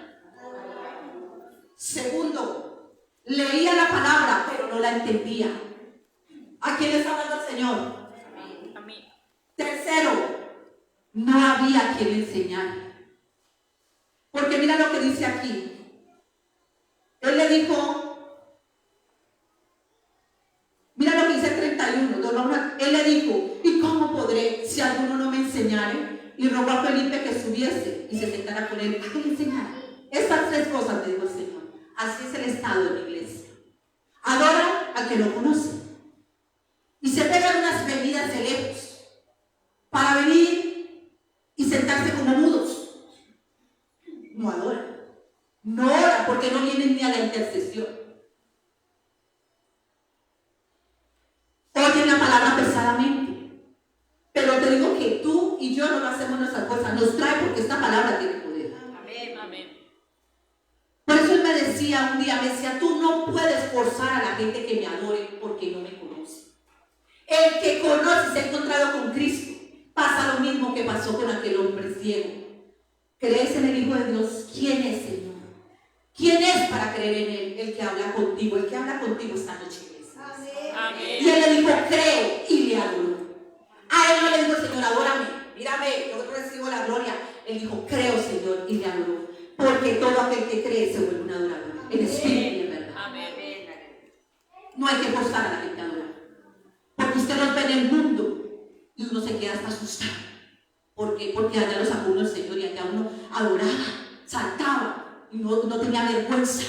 Segundo, leía la palabra pero no la entendía. ¿A quién le está hablando el Señor? Amén. Tercero, no había quien enseñar. Porque mira lo que dice aquí. Él le dijo, mira lo que dice el 31. Él le dijo, ¿y cómo podré si alguno no me enseñare? Y rogó a Felipe que subiese y se sentara con él. ¿A qué le enseñara? Estas 3 cosas le dijo el Señor. Así es el estado de la iglesia. Adora al que no conoce. Y se pegan unas venidas de lejos para venir y sentarse como mudos. No adora. No ora porque no vienen ni a la intercesión. Oyen la palabra pesadamente. Pero te digo que tú y yo no lo hacemos nuestra fuerza. Nos trae porque esta palabra tiene poder. Amén. Amén. Por eso Él me decía un día, tú no puedes forzar a la gente que me adore porque no me conoce. El que conoce y se ha encontrado con Cristo, pasa lo mismo que pasó con aquel hombre ciego. ¿Crees en el Hijo de Dios? ¿Quién es, Señor? ¿Quién es para creer en Él? El que habla contigo. El que habla contigo esta noche. Amén. Y Él le dijo, creo, y le adoró. A Él no le dijo, Señor, adórame, mírame, yo recibo la gloria. Él dijo, creo, Señor, y le adoró. Porque todo aquel que cree se vuelve un adorador, en espíritu y en verdad. Amén. No hay que forzar a la gente a adorar. Porque usted los ve en el mundo y uno se queda hasta asustado. ¿Por qué? Porque allá lo sacó uno el Señor y allá uno adoraba, saltaba y no tenía vergüenza.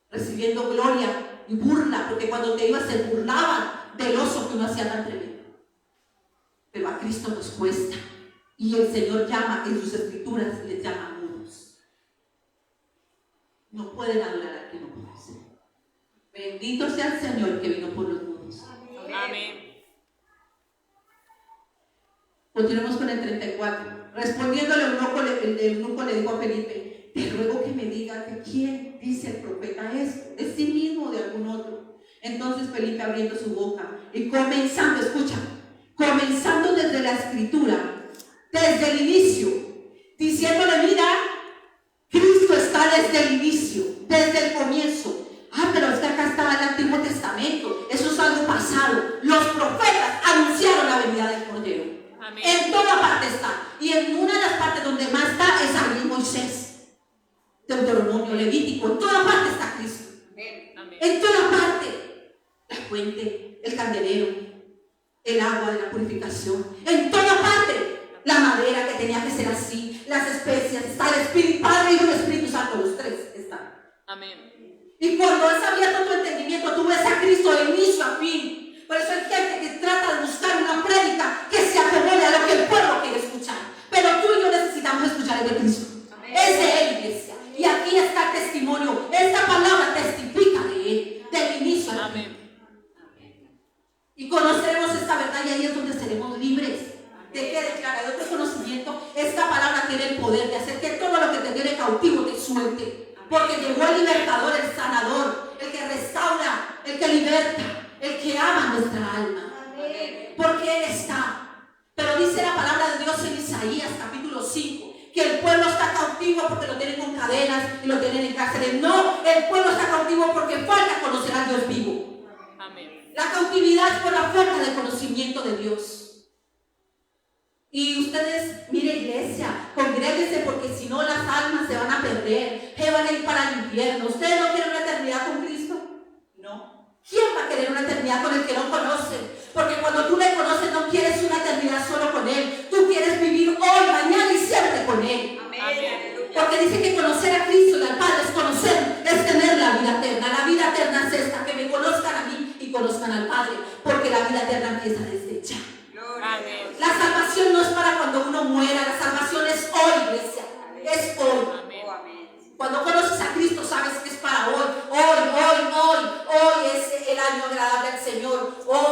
Recibiendo gloria y burla, porque cuando te ibas se burlaban del oso que uno hacía tan tremendo. Pero a Cristo nos cuesta. Y el Señor llama, en sus escrituras les llama mudos. No pueden adorar al que no conocen. Bendito sea el Señor que vino por los mudos. Amén. Continuemos con el 34. Respondiéndole el eunuco le dijo a Felipe, te ruego que me digas de quién dice el profeta esto, de sí mismo o de algún otro. Entonces Felipe, abriendo su boca y comenzando, escucha, comenzando desde la escritura, desde el inicio, diciéndole, mira, Cristo está desde el inicio, desde el comienzo. Ah, pero es que acá estaba el Antiguo Testamento, eso es algo pasado. Los profetas anunciaron la venida del Cordero. Amén. En toda parte está. Y en una de las partes donde más está es ahí en Moisés, Deuteronomio, Levítico, en toda parte está Cristo. Amén. En toda parte. La fuente, el candelero, el agua de la purificación. En toda parte. La madera que tenía que ser así, las especias, está el Espíritu, Padre, Hijo y Espíritu Santo, los tres están. Amén. Y cuando es abierto tu entendimiento, tú ves a Cristo de inicio a fin. Por eso hay gente que trata de buscar una prédica que se acomode a lo que el pueblo quiere escuchar. Pero tú y yo necesitamos escuchar el de Cristo. Amén. Es de Él, iglesia. Y aquí está el testimonio. Esta palabra testifica de Él, del inicio al fin. Amén. Y conoceremos esta verdad y ahí es donde seremos libres. De que declarar de otro conocimiento, esta palabra tiene el poder de hacer que todo lo que te tiene cautivo te suelte. Porque llegó el libertador, el sanador, el que restaura, el que liberta, el que ama nuestra alma. Porque Él está. Pero dice la palabra de Dios en Isaías capítulo 5 que el pueblo está cautivo porque lo tienen con cadenas y lo tienen en cárceles. No, el pueblo está cautivo porque falta conocer al Dios vivo. Amén. La cautividad es por la falta de conocimiento de Dios. Y ustedes, mire iglesia, congréguense porque si no las almas se van a perder, se van a ir para el infierno. ¿Ustedes no quieren una eternidad con Cristo? No. ¿Quién va a querer una eternidad con el que no conoce? Porque cuando tú le conoces no quieres una eternidad solo con Él. Tú quieres vivir hoy, mañana y siempre con Él. Amén. Porque dice que conocer a Cristo y al Padre es conocer, es tener la vida eterna. La vida eterna es esta, que me conozcan a mí y conozcan al Padre. Porque la vida eterna empieza desde ya. Amén. La salvación no es para cuando uno muera, la salvación es hoy, iglesia. Es hoy. Amén. Cuando conoces a Cristo sabes que es para hoy. Hoy es el año agradable al Señor. Hoy.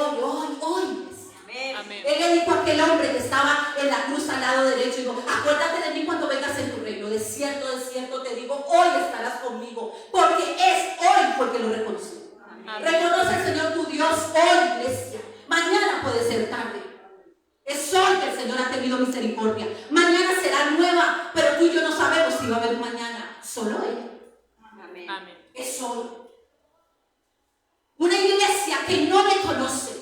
Amén. Él le dijo a aquel hombre que estaba en la cruz al lado derecho, dijo, acuérdate de mí cuando vengas en tu reino. De cierto te digo, hoy estarás conmigo. Porque es hoy porque lo reconoció. Amén. Reconoce al Señor tu Dios hoy, iglesia. Mañana puede ser tarde. Es hoy que el Señor ha tenido misericordia. Mañana será nueva, pero tú y yo no sabemos si va a haber un mañana. Solo Él. Amén. Es hoy. Una iglesia que no le conoce,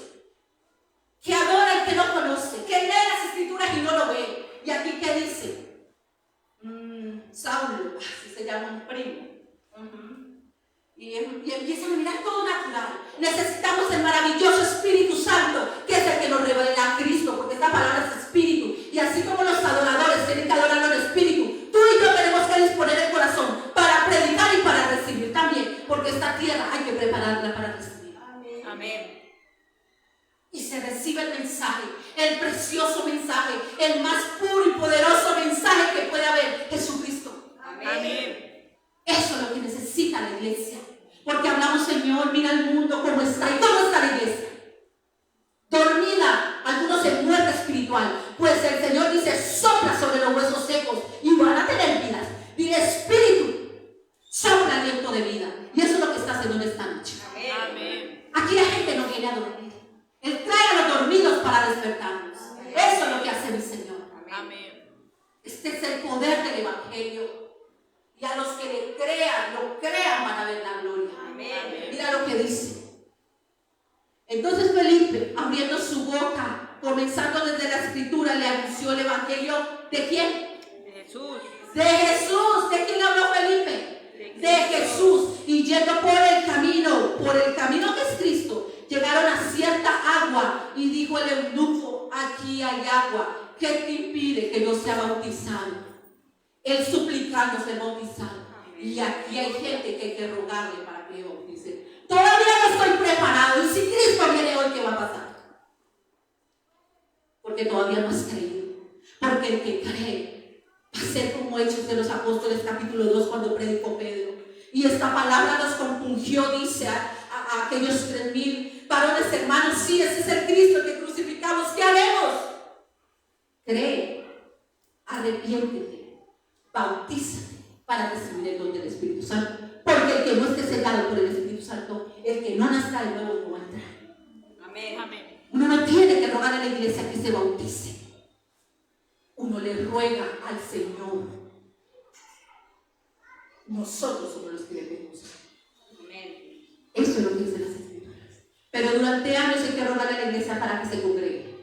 que adora al que no conoce, que lee las escrituras y no lo ve. ¿Y aquí qué dice? Saulo, así se llama un primo. Y empiezan a mirar todo natural. Necesitamos el maravilloso Espíritu Santo, que es el que nos revela a Cristo, porque esta palabra es Espíritu. Y así como los adoradores tienen que adorarlo en Espíritu, tú y yo tenemos que disponer el corazón para predicar y para recibir también, porque esta tierra hay que prepararla para recibir. Amén. Y se recibe el mensaje, el precioso mensaje, el más puro y poderoso mensaje que puede haber, Jesucristo. Amén. Eso es lo que necesita la iglesia. Porque hablamos, Señor, mira el mundo cómo está. ¿Y cómo está la iglesia? Dormida, algunos en muerte espiritual. Pues el Señor dice, sopla sobre los huesos secos y van a tener vidas. Dile, Espíritu, sopla aliento de vida. Y eso es lo que está haciendo en esta noche. Amén. Aquí la gente no viene a dormir. Él trae a los dormidos para despertarnos. Eso es lo que hace mi Señor. Amén. Este es el poder del Evangelio. Y a los que le crean, lo crean, van a ver la gloria. Amén. Mira lo que dice. Entonces Felipe, abriendo su boca, comenzando desde la escritura, le anunció el Evangelio. ¿De quién? De Jesús. De Jesús. ¿De quién habló Felipe? De Jesús. Y yendo por el camino que es Cristo, llegaron a cierta agua y dijo el eunuco, aquí hay agua. ¿Qué te impide que no sea bautizado? Él suplicando ser bautizado. Y aquí hay gente que hay que rogarle para que bautice. Todavía no estoy preparado. Y si Cristo viene hoy, ¿qué va a pasar? Porque todavía no has creído. Porque el que cree va a ser como Hechos de los Apóstoles capítulo 2 cuando predicó Pedro. Y esta palabra los compungió, dice a aquellos 3,000 varones hermanos. Sí, ese es el Cristo que crucificamos. ¿Qué haremos? Cree, arrepiéntete, bautízate para recibir el don del Espíritu Santo. Porque el que no esté sellado por el Espíritu Santo, el que no nazca de nuevo no va a entrar. Amén. Amén. Uno no tiene que rogar a la iglesia que se bautice. Uno uno le ruega al Señor. Nosotros somos los que le pedimos. Eso es lo que dicen las Escrituras. Pero durante años hay que rogarle a la iglesia para que se congregue,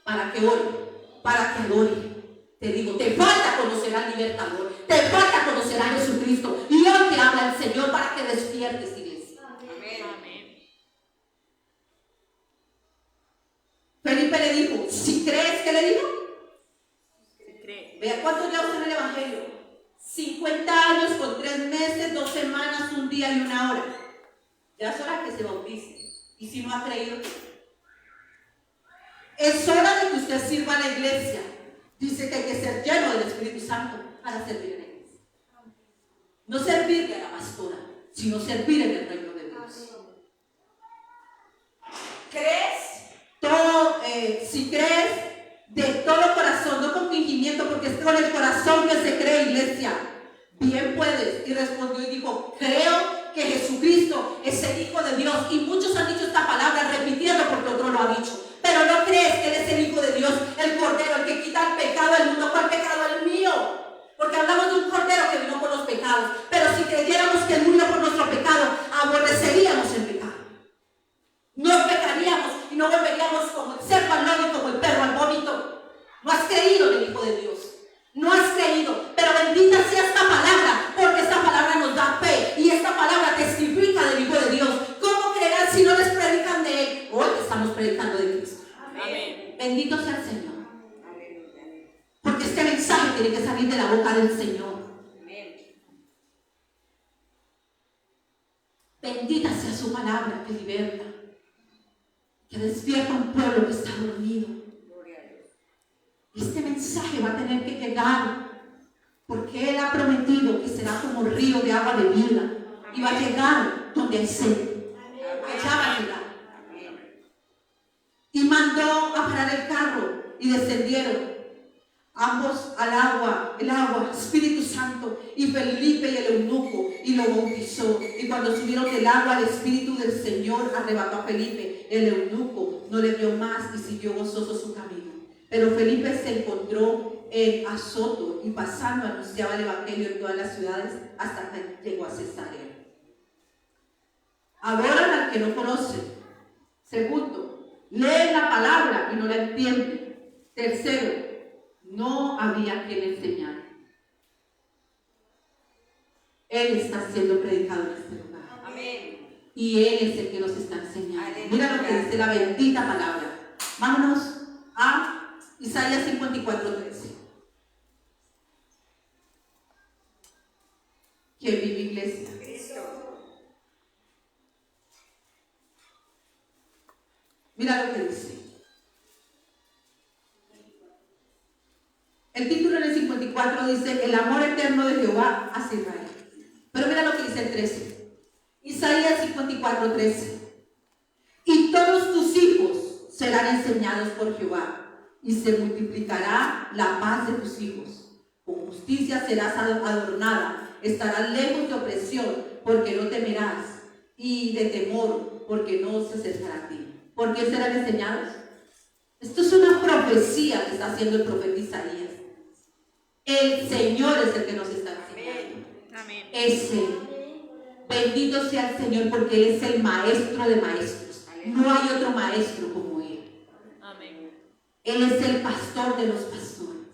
para que ore, para que adore. Te digo, te falta conocer al libertador, te falta conocer a Jesucristo. Y hoy te habla el Señor para que despiertes, iglesia. Amén. Felipe le dijo, si crees, ¿qué le dijo? Se cree. Vea cuánto llevamos en el Evangelio. 50 años con 3 meses, 2 semanas, 1 día y 1 hora. Ya es hora que se bautice. Y si no ha creído, es hora de que usted sirva a la iglesia. Dice que hay que ser lleno del Espíritu Santo para servir en la iglesia. No servirle a la pastora, sino servir en el reino de Dios. ¿Crees? Todo, si crees de todo corazón, no con fingimiento, porque es con el corazón que se cree, iglesia. Bien puedes. Y respondió y dijo, creo que Jesucristo es el Hijo de Dios. Y muchos han dicho esta palabra repitiendo porque otro lo ha dicho. Pero no crees que Él es el Hijo de Dios, el Cordero, el que quita el pecado del mundo. ¿Cuál pecado? El mío. Porque hablamos de un Cordero que vino por los pecados. Pero si creyéramos que Él murió por nuestro pecado, aborreceríamos el pecado. No pecaríamos y no volveríamos como el cerdo al lodo y como el perro al vómito. No has creído en el Hijo de Dios. No has creído. Pero bendita sea esta palabra, porque esta palabra nos da fe. Y esta palabra testifica del Hijo de Dios. ¿Cómo creerán si no les predican de Él? Hoy estamos predicando de Cristo. Amén. Bendito sea el Señor. Porque este mensaje tiene que salir de la boca del Señor. Bendita sea su palabra que liberta, que despierta a un pueblo que está dormido. Este mensaje va a tener que llegar, porque Él ha prometido que será como un río de agua de vida. Y va a llegar donde hay sed. Allá va a llegar. Y mandó a parar el carro y descendieron ambos al agua, el agua, Espíritu Santo, y Felipe y el eunuco, y lo bautizó. Y cuando subieron del agua, el Espíritu del Señor arrebató a Felipe. El eunuco no le vio más y siguió gozoso su camino. Pero Felipe se encontró en Azoto y pasando anunciaba el Evangelio en todas las ciudades hasta que llegó a Cesarea. Adoran al que no conoce. Segundo, leen la palabra y no la entienden. Tercero, no había quien enseñar. Él está siendo predicado en este lugar. Amén. Y Él es el que nos está enseñando. Mira lo que dice la bendita palabra. Vámonos a Isaías 54:13. ¿Quién vive, iglesia? Mira lo que dice. El título en el 54 dice: el amor eterno de Jehová hacia Israel. Pero mira lo que dice el 13. Isaías 54:13. Y todos tus hijos serán enseñados por Jehová, y se multiplicará la paz de tus hijos. Con justicia serás adornada, estarás lejos de opresión, porque no temerás, y de temor, porque no se acercará a ti. ¿Por qué serán enseñados? Esto es una profecía que está haciendo el profeta Isaías. El Señor es el que nos está enseñando. Amén. Es Él. Bendito sea el Señor, porque Él es el maestro de maestros. No hay otro maestro como Él. Amén. Él es el pastor de los pastores.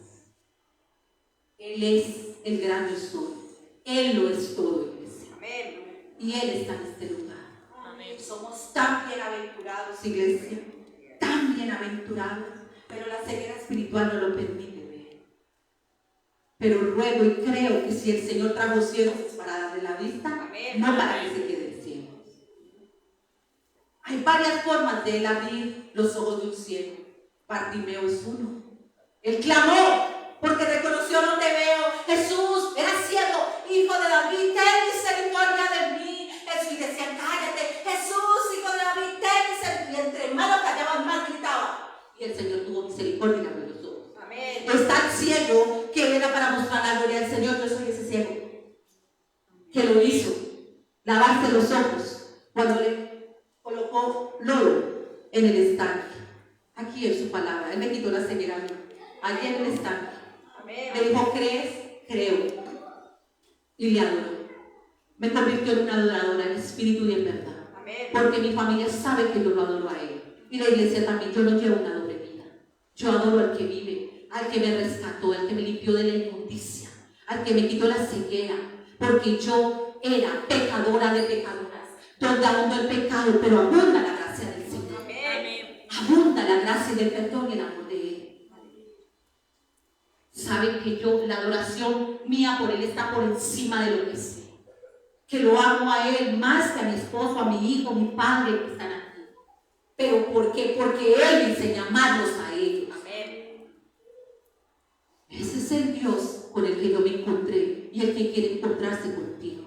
Él es el gran yo soy. Él lo es todo, iglesia. Amén. Y Él está en este lugar. Amén. Somos tan bienaventurados, iglesia. Tan bienaventurados. Pero la ceguera espiritual no lo permite ver. Pero ruego y creo que si el Señor trajo ciegos es para darle la vista, Amén. no para que se queden ciegos. Hay varias formas de Él abrir los ojos de un ciego. Bartimeo es uno. Él clamó porque reconoció: no te veo. Jesús, era ciego, hijo de David, ten misericordia de mí. Jesús, y decían: cállate, Jesús, hijo de David, ten misericordia. Y entre más lo callaban, más gritaba. Y el Señor tuvo misericordia y le abrió los ojos. Amén. Es tan ciego que era para mostrar la gloria del Señor. Yo soy ese ciego que lo hizo lavarse los ojos cuando le colocó lodo en el estanque. Aquí en su palabra. Él me quitó la ceguera allí en el estanque. Me dijo, ¿crees? Creo. Y le adoró. Me convirtió en una adoradora en espíritu y en verdad. Porque mi familia sabe que yo lo adoro a Él. Y la iglesia también. Yo no llevo una doble vida. Yo adoro al que vive, al que me rescató, al que me limpió de la inmundicia, al que me quitó la ceguera. Porque yo era pecadora de pecadoras, donde abundó el pecado, pero abunda la gracia del Señor. Abunda la gracia del perdón y el amor de Él. Saben que yo, la adoración mía por Él está por encima de lo que sé. Que lo amo a Él más que a mi esposo, a mi hijo, a mi padre que están aquí. ¿Pero por qué? Porque Él me enseña a amarlos a ellos. Ese es el Dios con el que yo me encontré y el que quiere encontrarse contigo.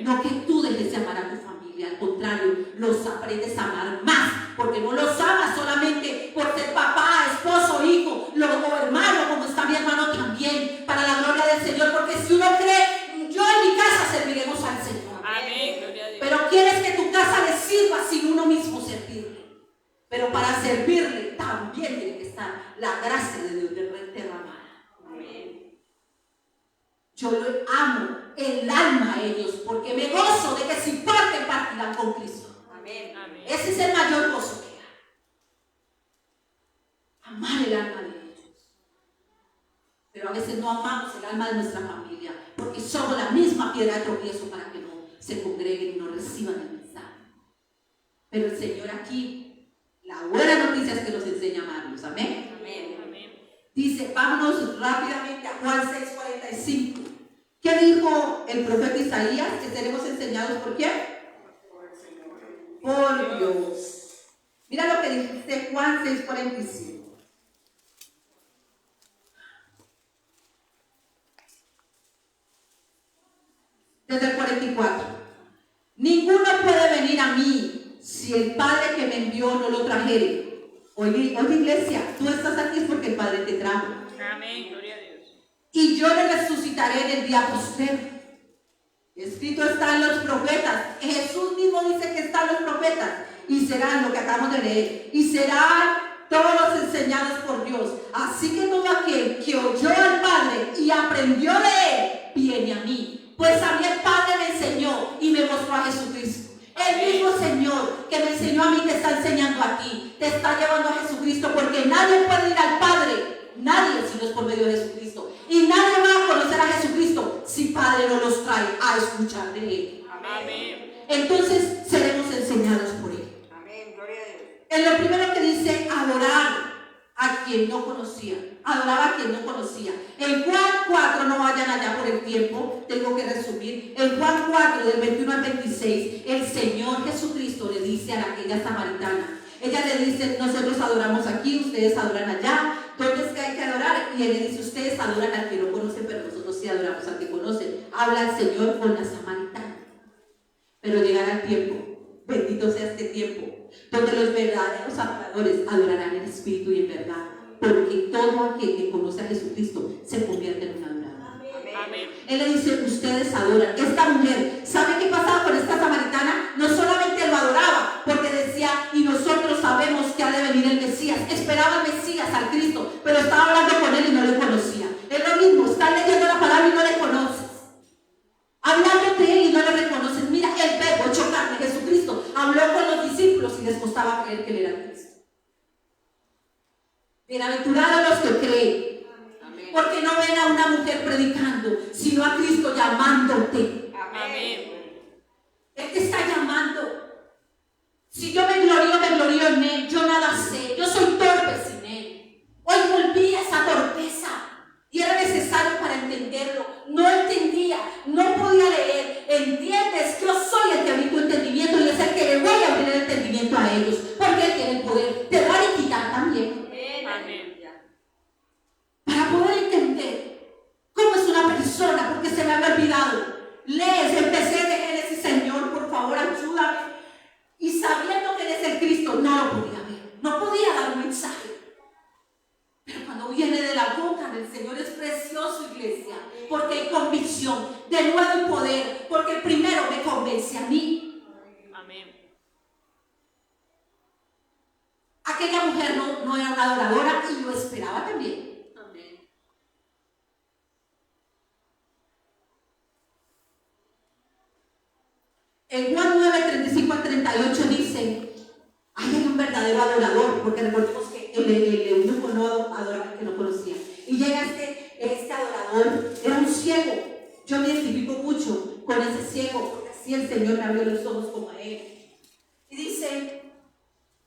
No que tú dejes de amar a tu familia, al contrario, los aprendes a amar más, porque no los amas solamente por ser papá, esposo, hijo, o hermano, como está mi hermano también, para la gloria del Señor, porque si uno cree, yo en mi casa serviremos al Señor. Pero quieres que tu casa le sirva sin uno mismo servirle. Pero para servirle también tiene que estar la gracia de Dios derramada. Yo lo amo el alma a ellos porque me gozo de que si parten, partirán con Cristo. Ese es el mayor gozo que hay. Amar el alma de ellos. Pero a veces no amamos el alma de nuestra familia porque somos la misma piedra de tropiezo para que no se congreguen y no reciban el mensaje. Pero el Señor aquí, la buena noticia es que nos enseña a amarlos. Amén. Dice, vámonos rápidamente a Juan 6:45. ¿Qué dijo el profeta Isaías? Que seremos enseñados ¿por quién? Por Dios. Mira lo que dice Juan 6:45. Desde el 44. Ninguno puede venir a mí si el Padre que me envió no lo trajere. Oye, iglesia, tú estás aquí porque el Padre te trajo. Amén, gloria a Dios. Y yo le resucitaré en el día postrero. Escrito está en los profetas. Jesús mismo dice que están los profetas. Y serán lo que acabamos de leer. Y serán todos enseñados por Dios. Así que todo aquel que oyó al Padre y aprendió de Él, viene a mí. Pues a mí el Padre me enseñó y me mostró a Jesucristo. El mismo Señor que me enseñó a mí te está enseñando a ti, te está llevando a Jesucristo, porque nadie puede ir al Padre, nadie, si no es por medio de Jesucristo. Y nadie va a conocer a Jesucristo si Padre no los trae a escuchar de Él. Amén. Entonces seremos enseñados por Él. Amén, gloria a Dios. En lo primero que dice, adorar a quien no conocía. Adoraba a quien no conocía. En Juan 4, no vayan allá por el tiempo, tengo que resumir. En Juan 4, del 21 al 26, el Señor Jesucristo le dice a aquella samaritana. Ella le dice, nosotros adoramos aquí, ustedes adoran allá. ¿Dónde es que hay que adorar? Y él le dice, ustedes adoran al que no conocen, pero nosotros sí adoramos al que conocen. Habla el Señor con la samaritana. Pero llegará el tiempo, bendito sea este tiempo, donde los verdaderos adoradores adorarán en espíritu y en verdad, porque todo aquel que conoce a Jesucristo se convierte en un adorador. Amén. Él le dice, ustedes adoran. Esta mujer, ¿sabe qué pasaba con esta samaritana? No solamente lo adoraba, porque decía, y nosotros sabemos que ha de venir el Mesías. Esperaba el Mesías, al Cristo, pero estaba hablando con él y no le conocía. Es lo mismo, está leyendo la palabra y no le conoces. Hablando de él y no le reconoces. Mira, el verbo hecho carne, Jesucristo, habló con los discípulos y les costaba creer que él era Cristo. Bienaventurados los que creen. Porque no ven a una mujer predicando, sino a Cristo llamándote. Amén. Él te está llamando. Si yo me glorío en Él. Yo nada sé. Yo soy torpe sin Él. Hoy volví a esa torpeza. Y era necesario para entenderlo. No entendía. No podía leer. ¿Entiendes? Yo soy el que abrí tu entendimiento y es el que le voy a abrir el entendimiento a ellos. Porque Él tiene el poder de dar y quitar también. Amén. Para poder entender cómo es una persona, porque se me había olvidado. Lees, empecé de Génesis, Señor, por favor, ayúdame. Y sabiendo que Él es el Cristo, no lo podía ver, no podía dar un mensaje. Pero cuando viene de la boca del Señor es precioso, iglesia, porque hay convicción, de nuevo y poder, porque el primero me convence a mí. Amén. Aquella mujer no era una adoradora y lo esperaba también. En Juan 9, 35 al 38 dice, hay un verdadero adorador, porque recordemos que el eunuco no adoraba que no conocía. Y llega este adorador, era un ciego. Yo me identifico mucho con ese ciego, porque así el Señor me abrió los ojos como a él. Y dice,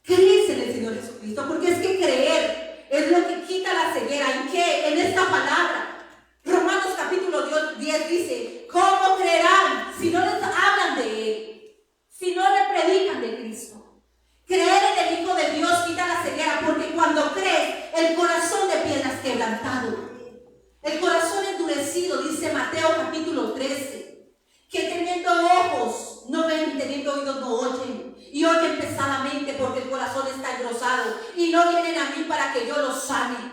¿crees en el Señor Jesucristo? Porque es que creer es lo que quita la ceguera. ¿En qué? En esta palabra. Romanos capítulo 10 dice, ¿cómo creerán si no les hablan de Él? Si no le predican de Cristo. Creer en el Hijo de Dios quita la ceguera, porque cuando crees, el corazón de piedra es quebrantado. El corazón endurecido, dice Mateo capítulo 13, que teniendo ojos no ven y teniendo oídos no oyen, y oyen pesadamente porque el corazón está engrosado, y no vienen a mí para que yo los sane.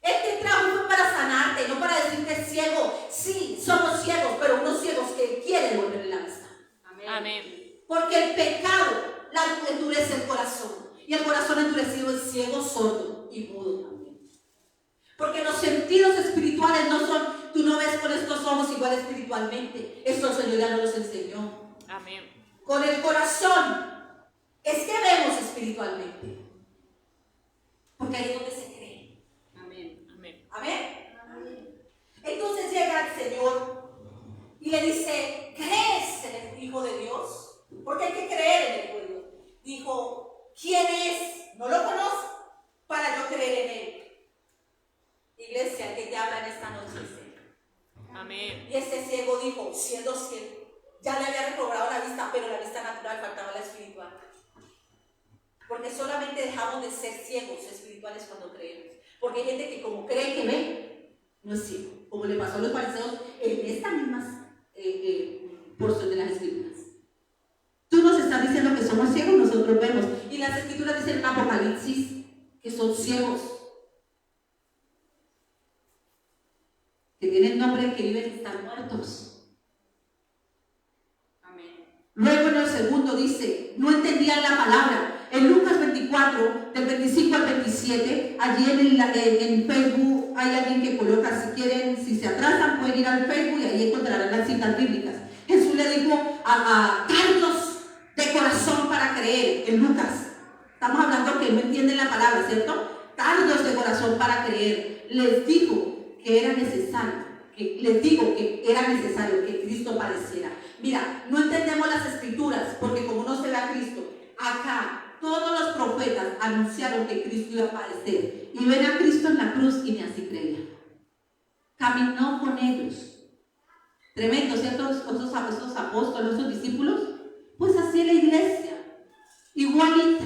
Este trabajo fue para sanarte, no para decirte ciego. Sí, somos ciegos, pero unos ciegos que quieren volver la vista. Amén. Porque el pecado endurece el corazón, y el corazón endurecido es ciego, sordo y mudo también. Porque los sentidos espirituales no son, tú no ves con estos ojos igual espiritualmente. Esto el Señor ya nos los enseñó. Amén. Con el corazón es que vemos espiritualmente. Porque ahí es donde se cree. Amén. Amén. Amén. Entonces llega el Señor y le dice, ¿crees en el Hijo de Dios? Porque hay que creer en el Hijo de Dios. Dijo, ¿quién es? No lo conozco para yo creer en Él. Iglesia, que te habla en esta noche. Amén. Y este ciego dijo, siendo ciego, ya le había recobrado la vista, pero la vista natural faltaba la espiritual. Porque solamente dejamos de ser ciegos espirituales cuando creemos. Porque hay gente que como cree que ve, no es ciego. Como le pasó a los fariseos en esta misma porción de las escrituras. Tú nos estás diciendo que somos ciegos, nosotros vemos. Y las escrituras dicen en Apocalipsis que son ciegos. Que tienen nombre, que viven y están muertos. Amén. Luego en el segundo dice, no entendían la palabra. En Lucas 24, del 25 al 27, allí en Facebook hay alguien que coloca, si quieren, si se atrasan, pueden ir al Facebook y ahí encontrarán las citas bíblicas. Jesús le dijo a Carlos de corazón para creer, en Lucas. Estamos hablando que no entienden la palabra, ¿cierto? Carlos de corazón para creer. Les dijo que era necesario, que Cristo padeciera. Mira, no entendemos las escrituras porque como no se ve a Cristo, acá todos los profetas anunciaron que Cristo iba a padecer y ven a Cristo en la cruz y ni así creían. Caminó con ellos. Tremendo, ¿cierto? Esos apóstoles, esos discípulos, pues así es la iglesia, igualita.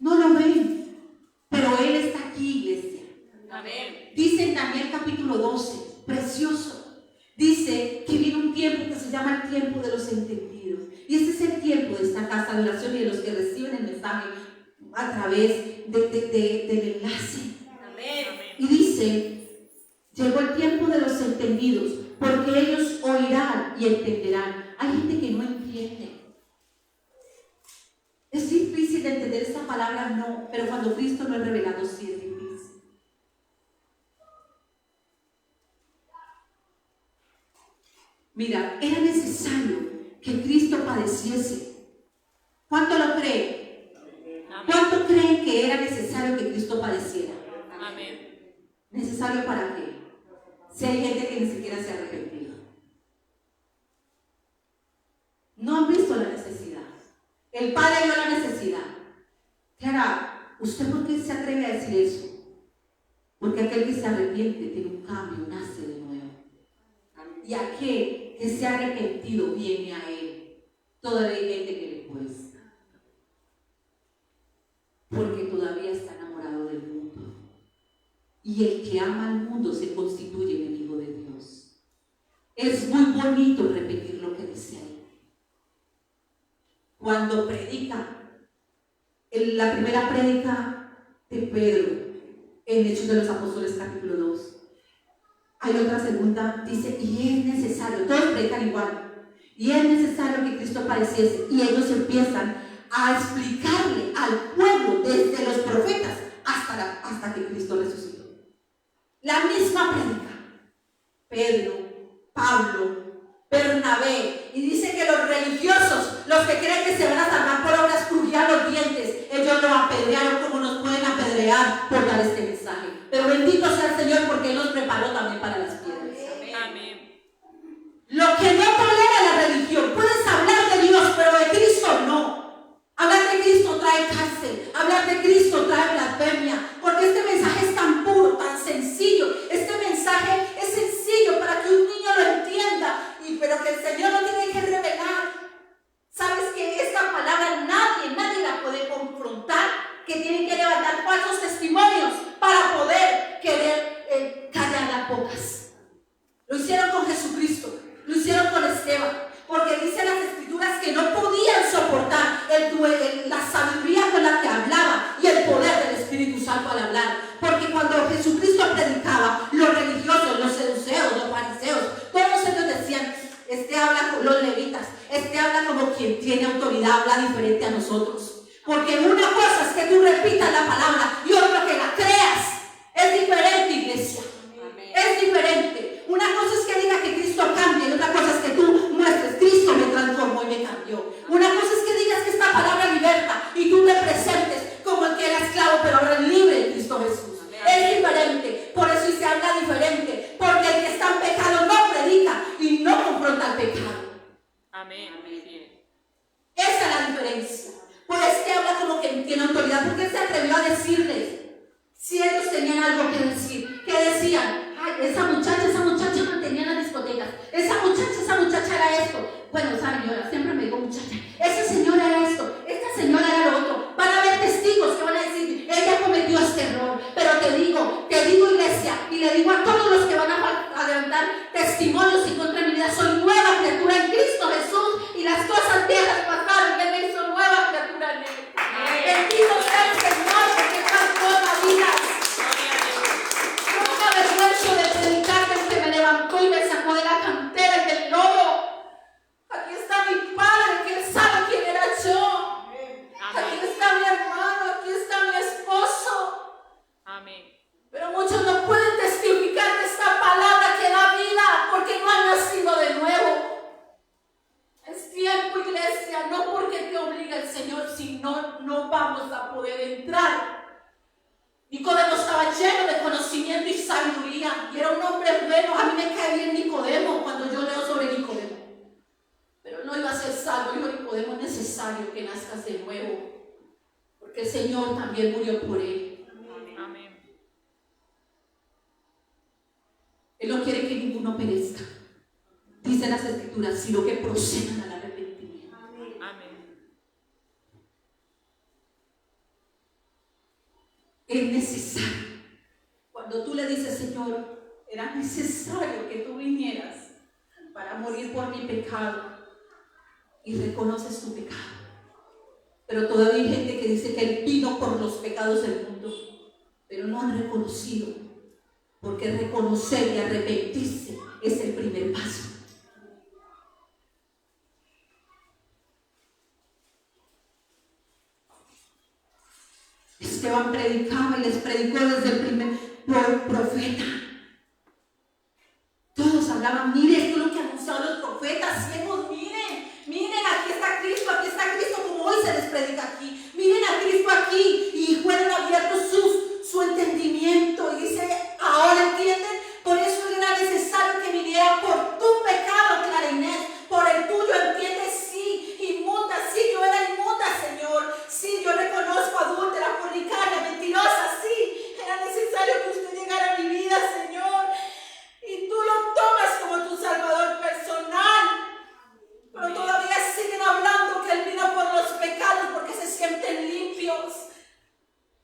No lo ven, pero Él está aquí, iglesia. Amén. Dice en Daniel capítulo 12, precioso, dice que viene un tiempo que se llama el tiempo de los entendidos. Y ese es el tiempo de esta casa de oración y de los que reciben el mensaje a través del enlace. Amén. Y dice, llegó el tiempo de los entendidos, porque ellos oirán y entenderán. Hay gente que no entiende. Es difícil de entender esta palabra, no, pero cuando Cristo lo ha revelado, sí es difícil. Mira, era necesario que Cristo padeciese. ¿Cuánto lo creen? ¿Cuánto creen que era necesario que Cristo padeciera? Amén. ¿Necesario para qué? Si hay gente que ni siquiera se ha arrepentido. No han visto la necesidad. El Padre vio la necesidad. Clara, ¿usted por qué se atreve a decir eso? Porque aquel que se arrepiente tiene un cambio, nace de nuevo. Y aquel que se ha arrepentido viene a Él. Todavía hay gente que le cuesta. Porque todavía está enamorado del mundo. Y el que ama al mundo se constituye enemigo de Dios. Es muy bonito repetir lo que dice ahí. Cuando predica, en la primera prédica de Pedro, en Hechos de los Apóstoles capítulo 2, hay otra segunda, dice, y es necesario, todos predican igual, y es necesario que Cristo padeciese, y ellos empiezan a explicarle al pueblo desde los profetas hasta que Cristo resucitó. La misma prédica, Pedro, Pablo, Bernabé, y dice que apedrear por dar este mensaje. Pero bendito sea el Señor porque Él nos preparó también para las piedras. Amén. Lo que no tolera la religión, puedes hablar de Dios, pero de Cristo no. Hablar de Cristo trae cárcel, hablar de Cristo trae blasfemia, porque este mensaje es tan puro, tan sencillo. Este mensaje es sencillo para que un niño lo entienda, pero que el Señor lo tiene que revelar. Sabes que esta palabra nadie la puede confrontar, que tienen que levantar falsos testimonios para poder querer callar las bocas. Lo hicieron con Jesucristo, lo hicieron con Esteban, porque dice las Escrituras que no podían soportar la sabiduría con la que hablaba y el poder del Espíritu Santo al hablar. Porque cuando Jesucristo predicaba, los religiosos, los saduceos, los fariseos, todos ellos decían: este habla con los levitas, este habla como quien tiene autoridad, habla diferente a nosotros. Porque una cosa es que tú repitas la palabra y otra que la creas. Es diferente, iglesia. Es diferente. Una cosa es que diga que Cristo cambia y otra cosa es que tú muestres: Cristo me transformó y me cambió. Una cosa es que digas que esta palabra liberta y tú te presentes como el que era esclavo pero ahora es libre en Cristo Jesús. Es diferente. Por eso se habla diferente, porque el que está en pecado no predica y no confronta el pecado. Amén. Esa es la diferencia. Por eso que habla como que tiene autoridad, porque se atrevió a decirles, si ellos tenían algo que decir, que decían: ay, esa muchacha mantenía las discotecas, esa muchacha era esto. Bueno, esa señora, siempre me digo muchacha, esa señora era esto, esta señora era lo otro. Van a haber testigos que van a decir: ella cometió este error. Pero te digo iglesia, y le digo a todos los que van a levantar testimonios en contra de mi vida: soy nueva criatura en Cristo Jesús, y las cosas viejas pasaron, Él me hizo nueva criatura en Él. Bendito sea el Señor, porque transforma vidas. No me avergüenzo de predicar que el que me levantó y me sacó de la cantera y del lodo. Aquí está mi Padre, que Él sabe quién era yo. Aquí está mi hermano, aquí está mi esposo. Amén. Pero muchos no pueden testificar de esta palabra que da vida porque no han nacido de nuevo. Es tiempo, iglesia, no porque te obliga el Señor, sino no vamos a poder entrar. Nicodemo estaba lleno de conocimiento y sabiduría y era un hombre bueno. A mí me cae bien Nicodemo cuando yo leo sobre Nicodemo. Pero no iba a ser salvo. Dijo Nicodemo: es necesario que nazcas de nuevo, porque el Señor también murió por él. Amén. Él no quiere que ninguno perezca, dice las Escrituras, sino que procedan al arrepentimiento. Amén. Es necesario. Cuando tú le dices: Señor, era necesario que tú vinieras para morir por mi pecado, y reconoces tu pecado. Pero todavía hay gente que dice que Él vino por los pecados del mundo, pero no han reconocido, porque reconocer y arrepentirse es el primer paso. Esteban predicaba y les predicó desde el primer profeta. Todos hablaban: mire, esto es lo que anunciaron los profetas, ciegos, miren, aquí está Cristo, como hoy se les predica aquí. Miren a Cristo aquí, y fueron abiertos su entendimiento, y dice: ahora entienden, por eso era necesario que viniera por tu pecado, Clara Inés, por el tuyo, ¿entiendes? Sí, inmunda, sí, yo era inmunda, Señor, sí, yo reconozco, adúltera, fornicaria, mentirosa, sí, era necesario que usted llegara a mi vida, Señor, y tú lo tomas como tu Salvador personal. Pero todavía siguen hablando que Él vino por los pecados porque se sienten limpios.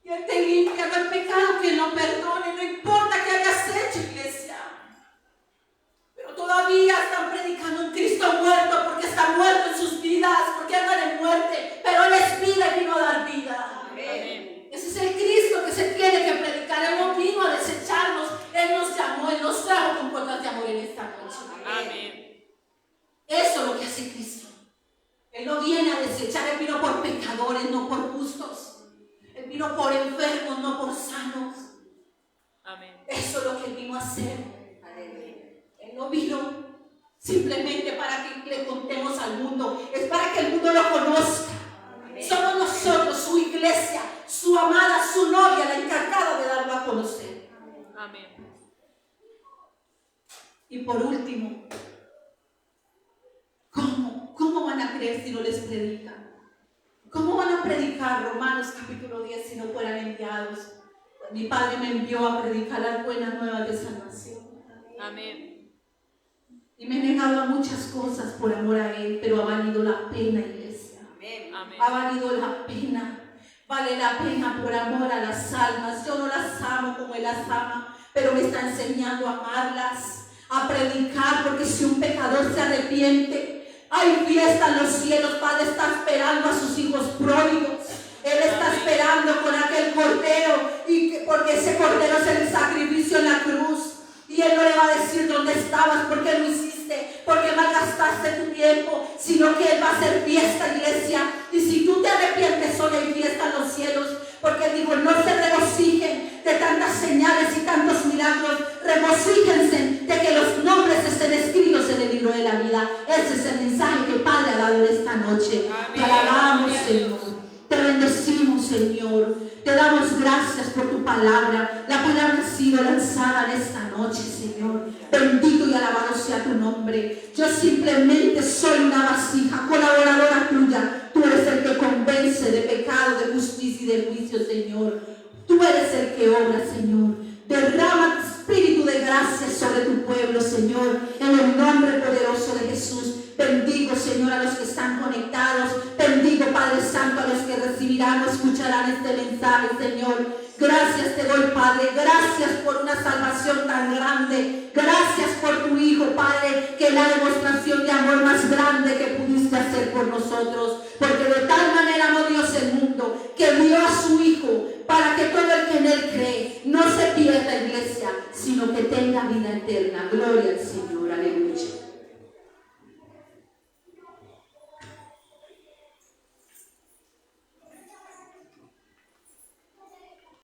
Y Él te limpia, no el pecado que no perdone, no importa que hayas hecho, iglesia. Pero todavía están predicando un Cristo muerto porque está muerto en sus vidas, porque andan en muerte. Pero Él es vida y vino a dar vida. Amén. Ese es el Cristo que se tiene que predicar. Él no vino a desecharnos, Él nos llamó, Él nos trajo con puertas de amor en esta noche. Amén. Eso es lo que hace Cristo. Él no viene a desechar, Él vino por pecadores, no por justos. Él vino por enfermos, no por sanos. Amén. Eso es lo que Él vino a hacer. Él no vino simplemente para que le contemos al mundo, es para que el mundo lo conozca. Somos nosotros, su iglesia, su amada, su novia, la encargada de darlo a conocer. Amén. Y por último, ¿cómo van a creer si no les predican? ¿Cómo van a predicar Romanos capítulo 10 si no fueran enviados? Mi Padre me envió a predicar las buenas nuevas de salvación. Amén. Y me he negado a muchas cosas por amor a Él, pero ha valido la pena, iglesia. Amén. Ha valido la pena. Vale la pena por amor a las almas. Yo no las amo como Él las ama, pero me está enseñando a amarlas, a predicar, porque si un pecador se arrepiente, hay fiesta en los cielos. Padre está esperando a sus hijos pródigos. Él está esperando con aquel cordero, porque ese cordero es el sacrificio en la cruz. Y Él no le va a decir dónde estabas, por qué lo hiciste, por qué malgastaste tu tiempo, sino que Él va a hacer fiesta, iglesia. Y si tú te arrepientes, solo hay fiesta en los cielos, porque Él dijo: no se regocijen de tantas señales y tantos milagros, regocíjense de que los nombres estén escritos en el libro de la vida. Ese es el mensaje que el Padre ha dado en esta noche. Te alabamos, Señor. Te bendecimos, Señor. Te damos gracias por tu palabra. La palabra ha sido lanzada en esta noche, Señor. Bendito y alabado sea tu nombre. Yo simplemente soy una vasija, colaboradora tuya. Tú eres el que convence de pecado, de justicia y de juicio, Señor. Tú eres el que obra, Señor. Derrama tu espíritu de gracia sobre tu pueblo, Señor, en el nombre poderoso de Jesús. Bendigo, Señor, a los que están conectados. Bendigo, Padre Santo, a los que recibirán o escucharán este mensaje, Señor. Gracias te doy, Padre. Gracias por una salvación tan grande. Gracias por tu Hijo, Padre, que es la demostración de amor más grande que pudiste hacer por nosotros. Porque de tal manera amó Dios el mundo, que dio a su Hijo, para que todo el que en Él cree no se pierda, iglesia, sino que tenga vida eterna. Gloria al Señor. Aleluya.